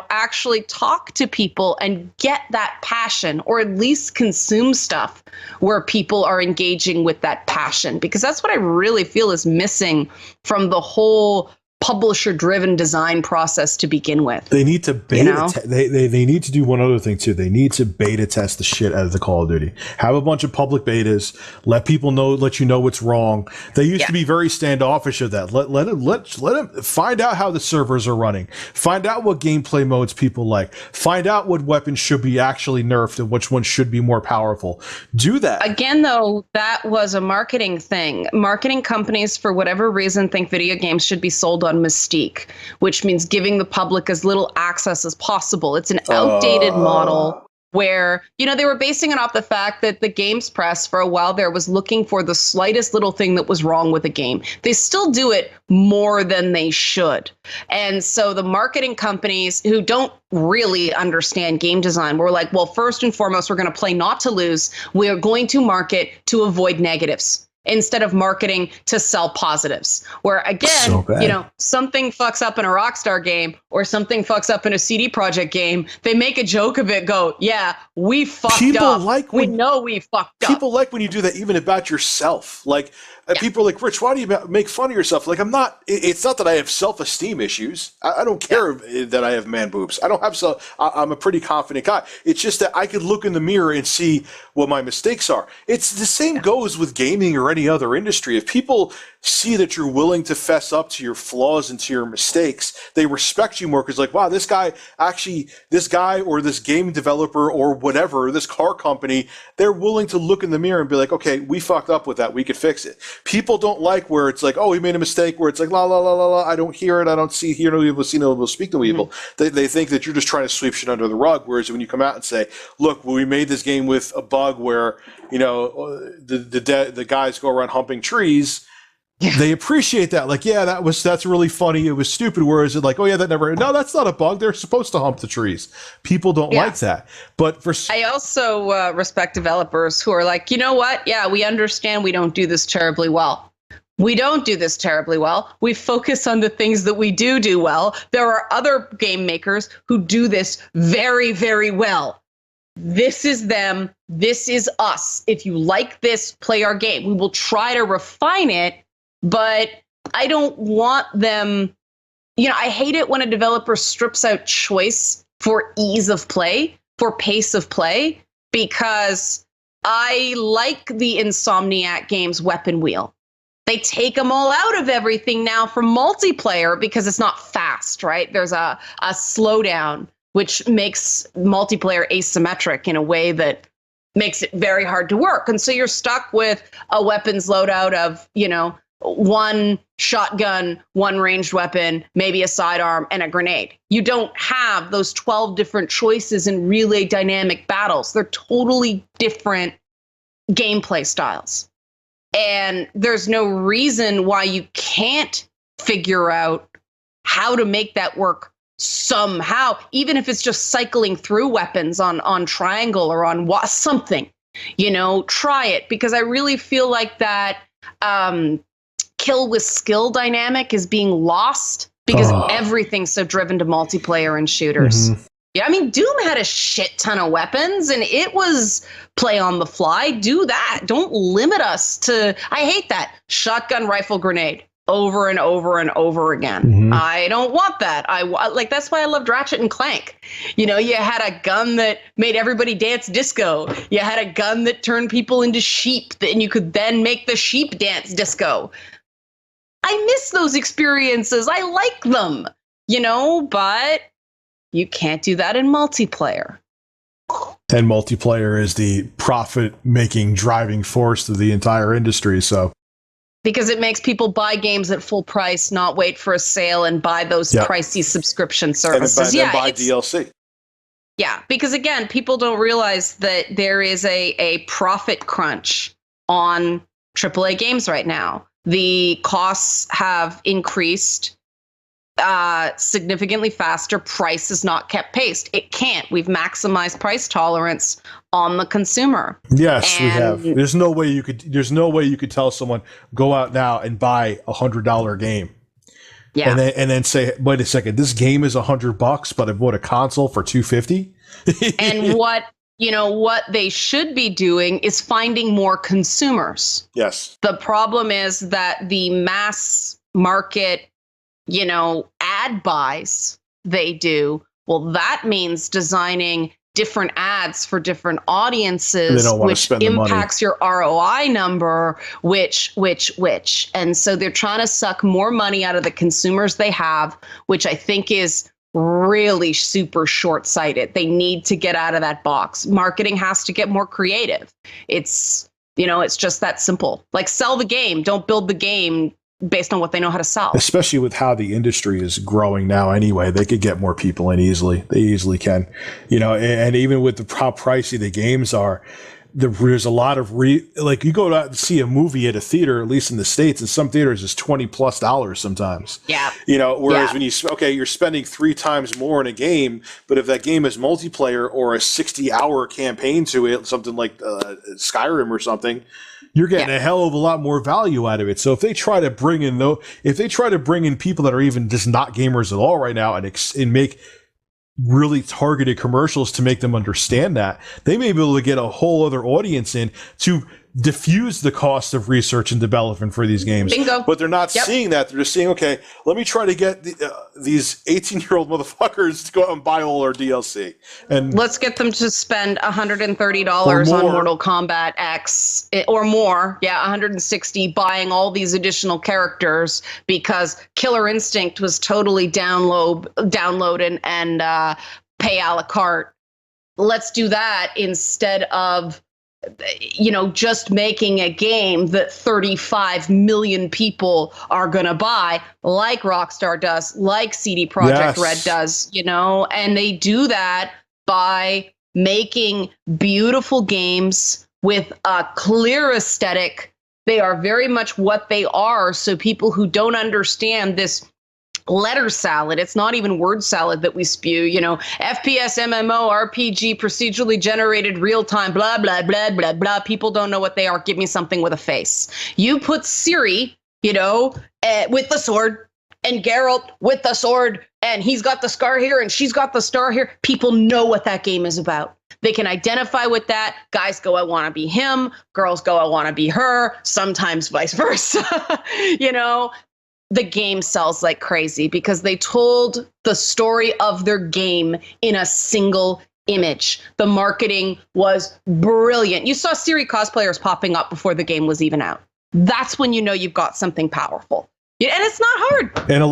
Actually talk to people and get that passion, or at least consume stuff where people are engaging with that passion, because that's what I really feel is missing from the whole publisher-driven design process to begin with. They need to beta. They need to do one other thing too. They need to beta test the shit out of the Call of Duty. Have a bunch of public betas. Let people know. Let you know what's wrong. They used to be very standoffish of that. Let them find out how the servers are running. Find out what gameplay modes people like. Find out what weapons should be actually nerfed and which ones should be more powerful. Do that. Again, though, that was a marketing thing. Marketing companies, for whatever reason, think video games should be sold on mystique, which means giving the public as little access as possible. It's an outdated model where, they were basing it off the fact that the games press for a while there was looking for the slightest little thing that was wrong with a game. They still do it more than they should. And so the marketing companies who don't really understand game design were like, well, first and foremost, we're going to play not to lose. We are going to market to avoid negatives, instead of marketing to sell positives. Where again, something fucks up in a Rockstar game or something fucks up in a CD Projekt game, they make a joke of it, go, yeah, we fucked up. We know we fucked up. People like when you do that even about yourself. Like, people are like, Rich, why do you make fun of yourself? Like, it's not that I have self-esteem issues. I don't care that I have man boobs. I'm a pretty confident guy. It's just that I could look in the mirror and see what my mistakes are. It's the same goes with gaming or any other industry. If people see that you're willing to fess up to your flaws and to your mistakes, they respect you more because like, wow, this guy or this game developer or whatever, this car company, they're willing to look in the mirror and be like, okay, we fucked up with that. We could fix it. People don't like where it's like, oh, we made a mistake, where it's like, la, la, la, la, la, I don't hear it. I don't hear no evil, see no evil, speak no evil. They think that you're just trying to sweep shit under the rug. Whereas when you come out and say, look, we made this game with a bug where, the guys go around humping trees, they appreciate that. Like, yeah, that's really funny. It was stupid. Whereas it like, oh yeah, no, that's not a bug. They're supposed to hump the trees. People don't like that. But I also respect developers who are like, you know what? Yeah, we understand we don't do this terribly well. We don't do this terribly well. We focus on the things that we do well. There are other game makers who do this very, very well. This is them. This is us. If you like this, play our game. We will try to refine it. But I don't want them, I hate it when a developer strips out choice for ease of play, for pace of play, because I like the Insomniac games weapon wheel. They take them all out of everything now for multiplayer because it's not fast, right? There's a slowdown, which makes multiplayer asymmetric in a way that makes it very hard to work. And so you're stuck with a weapons loadout of, one shotgun, one ranged weapon, maybe a sidearm, and a grenade. You don't have those 12 different choices in relay dynamic battles. They're totally different gameplay styles. And there's no reason why you can't figure out how to make that work somehow, even if it's just cycling through weapons on triangle or on something, try it. Because I really feel like that kill with skill dynamic is being lost because everything's so driven to multiplayer and shooters. Yeah, I mean, Doom had a shit ton of weapons and it was play on the fly. Do that. Don't limit us to, I hate that. Shotgun, rifle, grenade over and over and over again. I don't want that. That's why I loved Ratchet and Clank. You had a gun that made everybody dance disco. You had a gun that turned people into sheep, and you could then make the sheep dance disco. I miss those experiences. I like them, but you can't do that in multiplayer. And multiplayer is the profit-making driving force of the entire industry, so. Because it makes people buy games at full price, not wait for a sale and buy those pricey subscription services. And then buy DLC. Yeah, because again, people don't realize that there is a profit crunch on AAA games right now. The costs have increased significantly faster. Price is not kept pace. It can't. We've maximized price tolerance on the consumer. Yes, we have. There's no way you could tell someone, go out now and buy $100 game. Yeah. And then say, wait a second, this game is $100, but I bought a console for $250. And what they should be doing is finding more consumers. Yes. The problem is that the mass market, ad buys they do, well, that means designing different ads for different audiences, which impacts your ROI number, which. And so they're trying to suck more money out of the consumers they have, which I think is really super short-sighted. They need to get out of that box. Marketing has to get more creative. It's just that simple. Like, sell the game, don't build the game based on what they know how to sell. Especially with how the industry is growing now anyway, they could get more people in easily. They easily can. And even with how pricey the games are, there's a lot of you go out and see a movie at a theater, at least in the States, and some theaters is $20+ sometimes. Yeah. Whereas when you're spending 3 times more in a game, but if that game is multiplayer or a 60-hour campaign to it, something like Skyrim or something, you're getting a hell of a lot more value out of it. So if they try to bring in people that are even just not gamers at all right now and make really targeted commercials to make them understand that, they may be able to get a whole other audience in to diffuse the cost of research and development for these games. Bingo. But they're not seeing that. They're just seeing, okay, let me try to get these 18-year-old motherfuckers to go out and buy all our DLC. And let's get them to spend $130 on Mortal Kombat X or more. Yeah, 160 buying all these additional characters because Killer Instinct was totally download and pay a la carte. Let's do that instead of just making a game that 35 million people are going to buy, like Rockstar does, like CD Projekt Red does, and they do that by making beautiful games with a clear aesthetic. They are very much what they are. So people who don't understand this letter salad, it's not even word salad that we spew, FPS, MMO, RPG, procedurally generated, real time, blah, blah, blah, blah, blah. People don't know what they are. Give me something with a face. You put Ciri, with the sword, and Geralt with the sword, and he's got the scar here and she's got the star here. People know what that game is about. They can identify with that. Guys go, I want to be him. Girls go, I want to be her. Sometimes vice versa. The game sells like crazy because they told the story of their game in a single image. The marketing was brilliant. You saw Ciri cosplayers popping up before the game was even out. That's when you've got something powerful. And it's not hard. And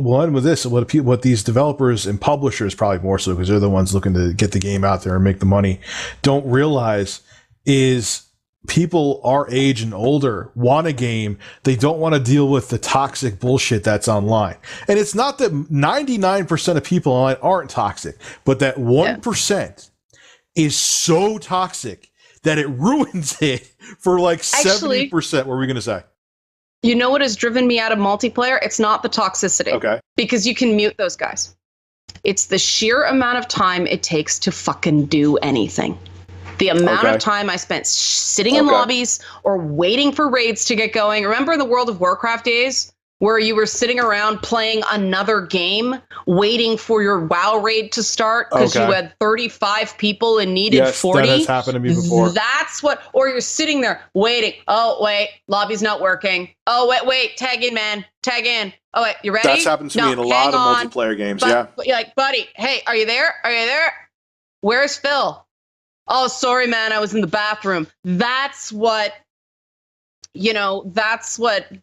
one with this, what these developers and publishers, probably more so because they're the ones looking to get the game out there and make the money, don't realize is people our age and older want a game. They don't want to deal with the toxic bullshit that's online. And it's not that 99% of people online aren't toxic, but that 1% is so toxic that it ruins it for like 70%. What were we going to say? You know what has driven me out of multiplayer? It's not the toxicity. Okay. Because you can mute those guys. It's the sheer amount of time it takes to fucking do anything. The amount of time I spent sitting in lobbies or waiting for raids to get going. Remember the World of Warcraft days where you were sitting around playing another game, waiting for your WoW raid to start because you had 35 people and needed 40? That has happened to me before. That's what, or you're sitting there waiting. Oh, wait, lobby's not working. Oh, wait, tag in, man. Tag in. Oh, wait, you ready? That's happened to me in a lot of multiplayer games, But you're like, buddy, hey, are you there? Are you there? Where's Phil? Oh, sorry, man, I was in the bathroom. That's what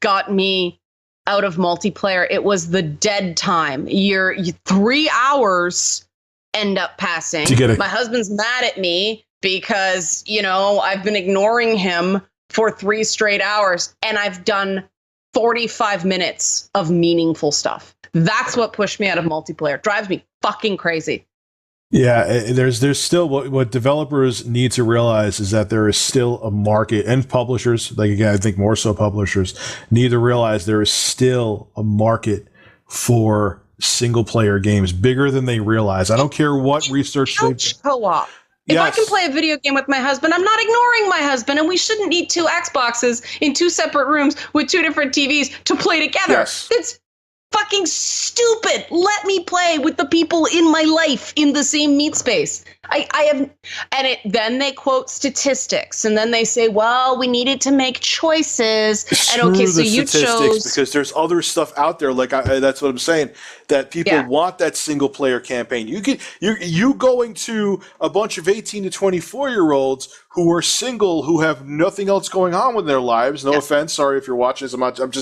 got me out of multiplayer. It was the dead time. Your 3 hours end up passing. My husband's mad at me because, I've been ignoring him for 3 straight hours and I've done 45 minutes of meaningful stuff. That's what pushed me out of multiplayer. Drives me fucking crazy. Yeah, there's still what developers need to realize is that there is still a market, and publishers, like again, I think more so publishers need to realize there is still a market for single player games bigger than they realize. I don't care what research they've co-op. If I can play a video game with my husband, I'm not ignoring my husband, and we shouldn't need 2 Xboxes in 2 separate rooms with 2 different TVs to play together. Yes. That's fucking stupid. Let me play with the people in my life in the same meat space. Then they quote statistics, and then they say, well, we needed to make choices. Screw and okay, so the you chose because there's other stuff out there. Like that's what I'm saying. That people want that single player campaign. You going to a bunch of 18 to 24-year-olds who are single, who have nothing else going on with their lives. No offense, sorry if you're watching this.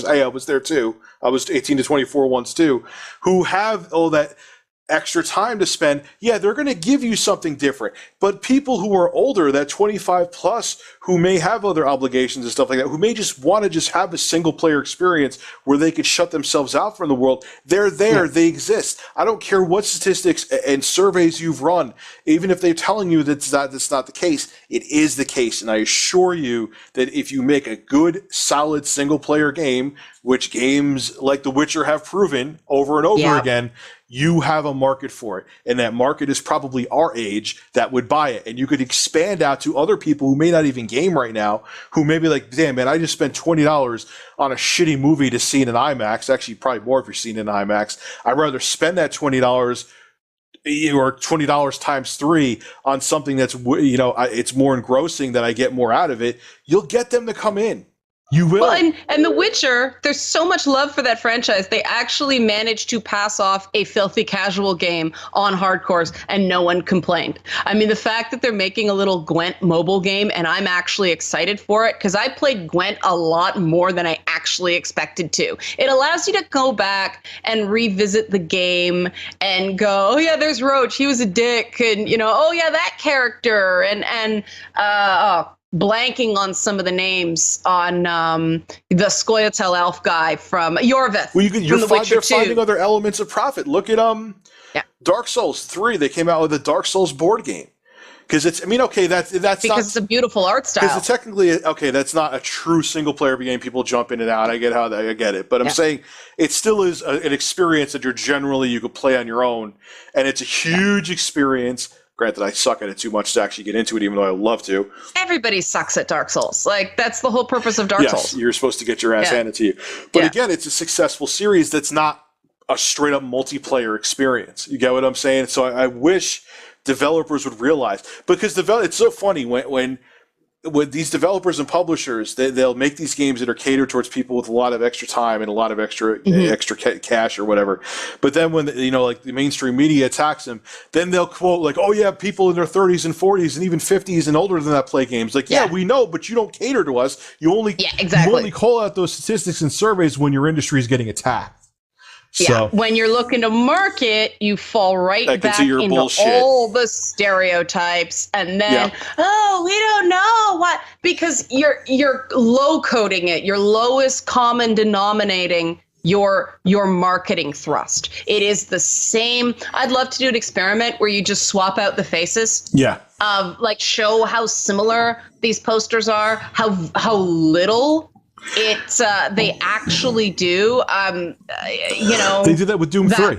I was there too. I was 18 to 24 once too. Who have all that extra time to spend, they're going to give you something different. But people who are older, that 25 plus, who may have other obligations and stuff like that, who may just want to just have a single player experience where they could shut themselves out from the world, they're there, they exist. I don't care what statistics and surveys you've run, even if they're telling you that's not the case, it is the case. And I assure you that if you make a good, solid single player game, which games like The Witcher have proven over and over again, you have a market for it. And that market is probably our age that would buy it. And you could expand out to other people who may not even game right now, who may be like, damn, man, I just spent $20 on a shitty movie to see it in IMAX. Actually, probably more if you're seeing it in IMAX. I'd rather spend that $20 or $20 times 3 on something that's, it's more engrossing that I get more out of it, you'll get them to come in. You will. Well, and The Witcher, there's so much love for that franchise. They actually managed to pass off a filthy casual game on hardcores, and no one complained. I mean, the fact that they're making a little Gwent mobile game, and I'm actually excited for it, because I played Gwent a lot more than I actually expected to. It allows you to go back and revisit the game and go, oh yeah, there's Roach, he was a dick, and oh yeah, that character, and blanking on some of the names on the Scoia'tael elf guy from Yorvith. Well, they're finding other elements of profit. Look at Dark Souls 3. They came out with a Dark Souls board game. Because that's because it's a beautiful art style. Because technically, that's not a true single player game. People jump in and out. I get it. But I'm saying it still is an experience that you could play on your own. And it's a huge experience. Granted, I suck at it too much to actually get into it, even though I would love to. Everybody sucks at Dark Souls. Like, that's the whole purpose of Dark Souls. Yes, you're supposed to get your ass handed to you. But again, it's a successful series that's not a straight-up multiplayer experience. You get what I'm saying? So I wish developers would realize. Because it's so funny when these developers and publishers, they'll make these games that are catered towards people with a lot of extra time and a lot of extra cash or whatever. But then when the mainstream media attacks them, then they'll quote like, "Oh yeah, people in their 30s and 40s and even 50s and older than that play games." Like, yeah, we know, but you don't cater to us. You only call out those statistics and surveys when your industry is getting attacked. So, when you're looking to market, you fall right back into bullshit. All the stereotypes, and then we don't know what, because you're low coding it. You're lowest common denominating your marketing thrust. It is the same. I'd love to do an experiment where you just swap out the faces. Yeah. Show how similar these posters are, how little they actually do. They did that with Doom 3.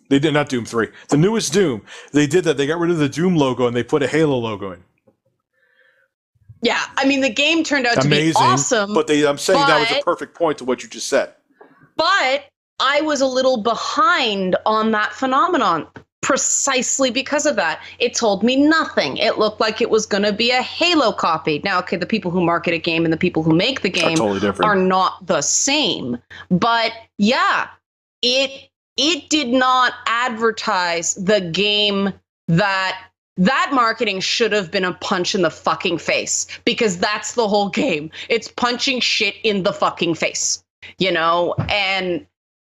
They did not Doom 3. The newest Doom. They did that. They got rid of the Doom logo and they put a Halo logo in. Yeah, I mean, the game turned out to be awesome. But I'm saying that was a perfect point to what you just said. But I was a little behind on that phenomenon. Precisely because of that. It told me nothing. It looked like it was going to be a Halo copy. Now, the people who market a game and the people who make the game are not the same. But yeah, it did not advertise the game that marketing should have been a punch in the fucking face, because that's the whole game. It's punching shit in the fucking face, and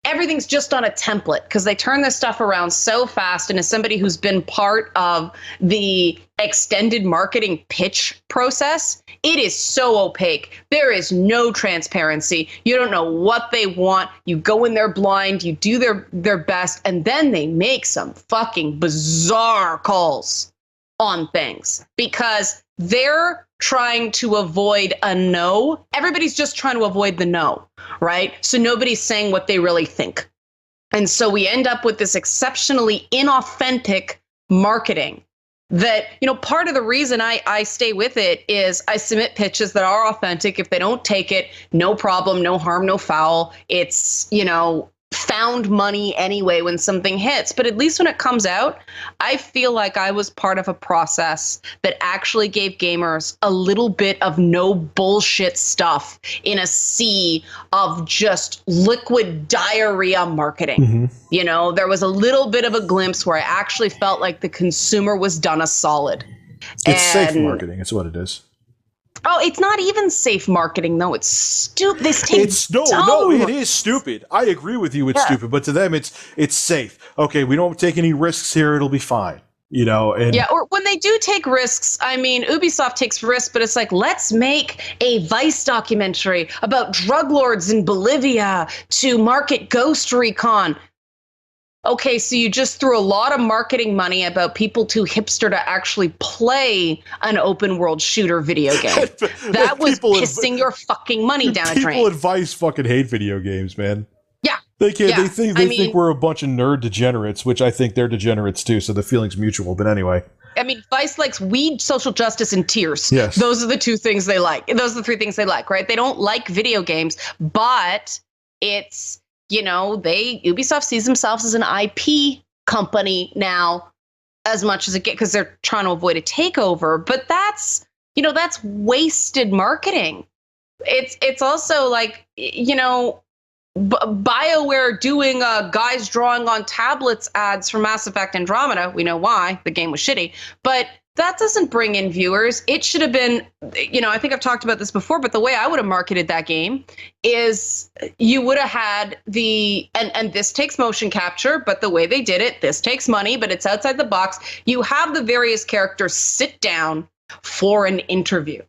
everything's just on a template because they turn this stuff around so fast. And as somebody who's been part of the extended marketing pitch process, it is so opaque. There is no transparency. You don't know what they want. You go in there blind, you do their best, and then they make some fucking bizarre calls on things because they're trying to avoid a no. Everybody's just trying to avoid the no, right? So nobody's saying what they really think. And so we end up with this exceptionally inauthentic marketing that, part of the reason I stay with it is I submit pitches that are authentic. If they don't take it, no problem, no harm, no foul. It's, found money anyway when something hits. But at least when it comes out, I feel like I was part of a process that actually gave gamers a little bit of no bullshit stuff in a sea of just liquid diarrhea marketing. Mm-hmm. There was a little bit of a glimpse where I actually felt like the consumer was done a solid. It's safe marketing. It's what it is. Oh, it's not even safe marketing, though. It's stupid. No, it is stupid. I agree with you. It's stupid, but to them, it's safe. Okay, we don't take any risks here. It'll be fine. Or when they do take risks, I mean, Ubisoft takes risks, but it's like, let's make a Vice documentary about drug lords in Bolivia to market Ghost Recon. Okay, so you just threw a lot of marketing money about people too hipster to actually play an open world shooter video game. That was pissing your fucking money down a drain. People at Vice fucking hate video games, man. Yeah. They can't. Yeah. They think we're a bunch of nerd degenerates, which I think they're degenerates too. So the feeling's mutual. But anyway. I mean, Vice likes weed, social justice, and tears. Yes. Those are the two things they like. Those are the three things they like, right? They don't like video games, but it's, Ubisoft sees themselves as an IP company now as much as it gets because they're trying to avoid a takeover. But that's wasted marketing. It's also like, BioWare doing guys drawing on tablets ads for Mass Effect Andromeda. We know why. The game was shitty. But that doesn't bring in viewers. It should have been, I think I've talked about this before, but the way I would have marketed that game is you would have had and this takes motion capture, but the way they did it, this takes money, but it's outside the box. You have the various characters sit down for an interview.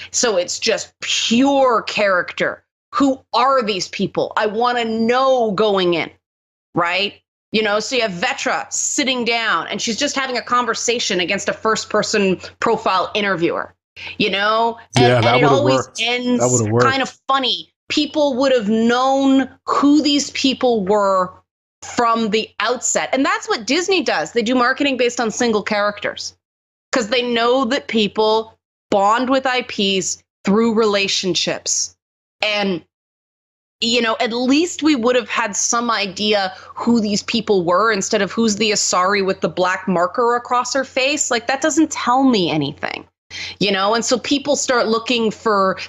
So it's just pure character. Who are these people? I want to know going in, right? So you have Vetra sitting down and she's just having a conversation against a first-person profile interviewer, and it always ends kind of funny. People would have known who these people were from the outset. And that's what Disney does. They do marketing based on single characters because they know that people bond with IPs through relationships. And at least we would have had some idea who these people were instead of who's the Asari with the black marker across her face. Like, that doesn't tell me anything, And so people start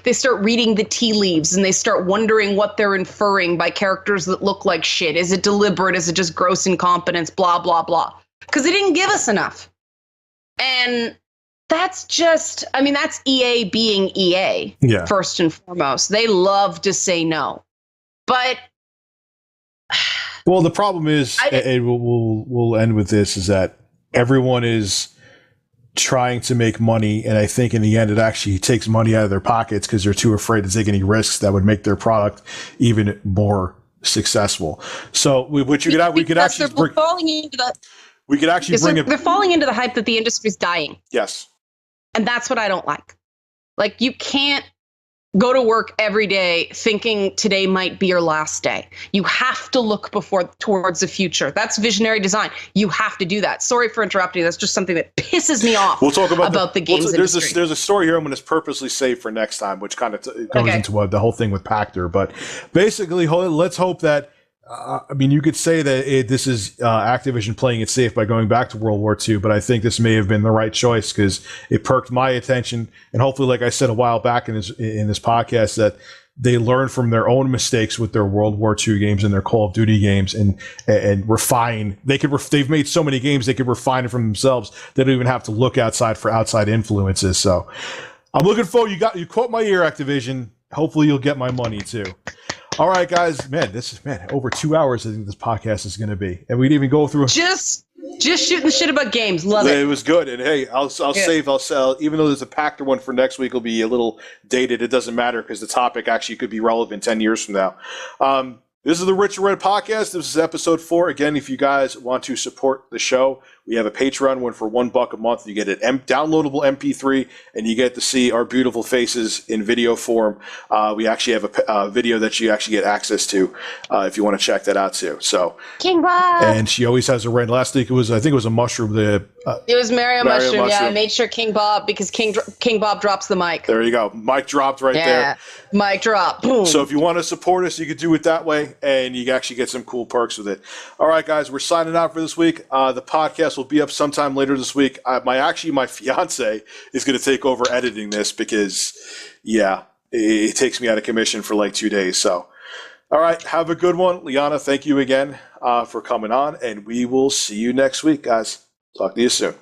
they start reading the tea leaves and they start wondering what they're inferring by characters that look like shit. Is it deliberate? Is it just gross incompetence? Blah, blah, blah. Because they didn't give us enough. And that's that's EA being EA, first and foremost. They love to say no. But well, the problem is, and we'll end with this, is that everyone is trying to make money, and I think in the end it actually takes money out of their pockets because they're too afraid to take any risks that would make their product even more successful. So we could actually they're falling into the hype that the industry's dying. Yes. And that's what I don't like. Like, you can't go to work every day thinking today might be your last day. You have to look towards the future. That's visionary design. You have to do that. Sorry for interrupting. That's just something that pisses me off. We'll talk about the games industry. There's a story here I'm going to purposely save for next time, which kind of goes into the whole thing with Pactor. But basically, let's hope that you could say that this is Activision playing it safe by going back to World War II, but I think this may have been the right choice because it perked my attention. And hopefully, like I said a while back in this podcast, that they learn from their own mistakes with their World War II games and their Call of Duty games and refine. They've made so many games, they could refine it from themselves. They don't even have to look outside for outside influences. So I'm looking forward. You caught my ear, Activision. Hopefully you'll get my money too. All right, guys. Over 2 hours I think this podcast is going to be, and we didn't even go through just shooting the shit about games. Love it. It was good, and hey, I'll sell. Even though there's a Pactor one for next week, it'll be a little dated. It doesn't matter because the topic actually could be relevant 10 years from now. This is the Rich and Red podcast. This is episode 4. Again, if you guys want to support the show, we have a Patreon one for $1 a month. You get an downloadable MP3, and you get to see our beautiful faces in video form. We actually have a video that you actually get access to if you want to check that out too. So, King Bob. And she always has a red. Last week I think it was a mushroom. It was Mario Mushroom. Yeah, I made sure King Bob because King Bob drops the mic. There you go. Mic dropped right there. Mic drop. Boom. So if you want to support us, you can do it that way, and you actually get some cool perks with it. All right, guys, we're signing out for this week. The podcast will be up sometime later this week. My fiance is going to take over editing this because, it takes me out of commission for like 2 days. So, all right, have a good one. Liana, thank you again for coming on, and we will see you next week, guys. Talk to you soon.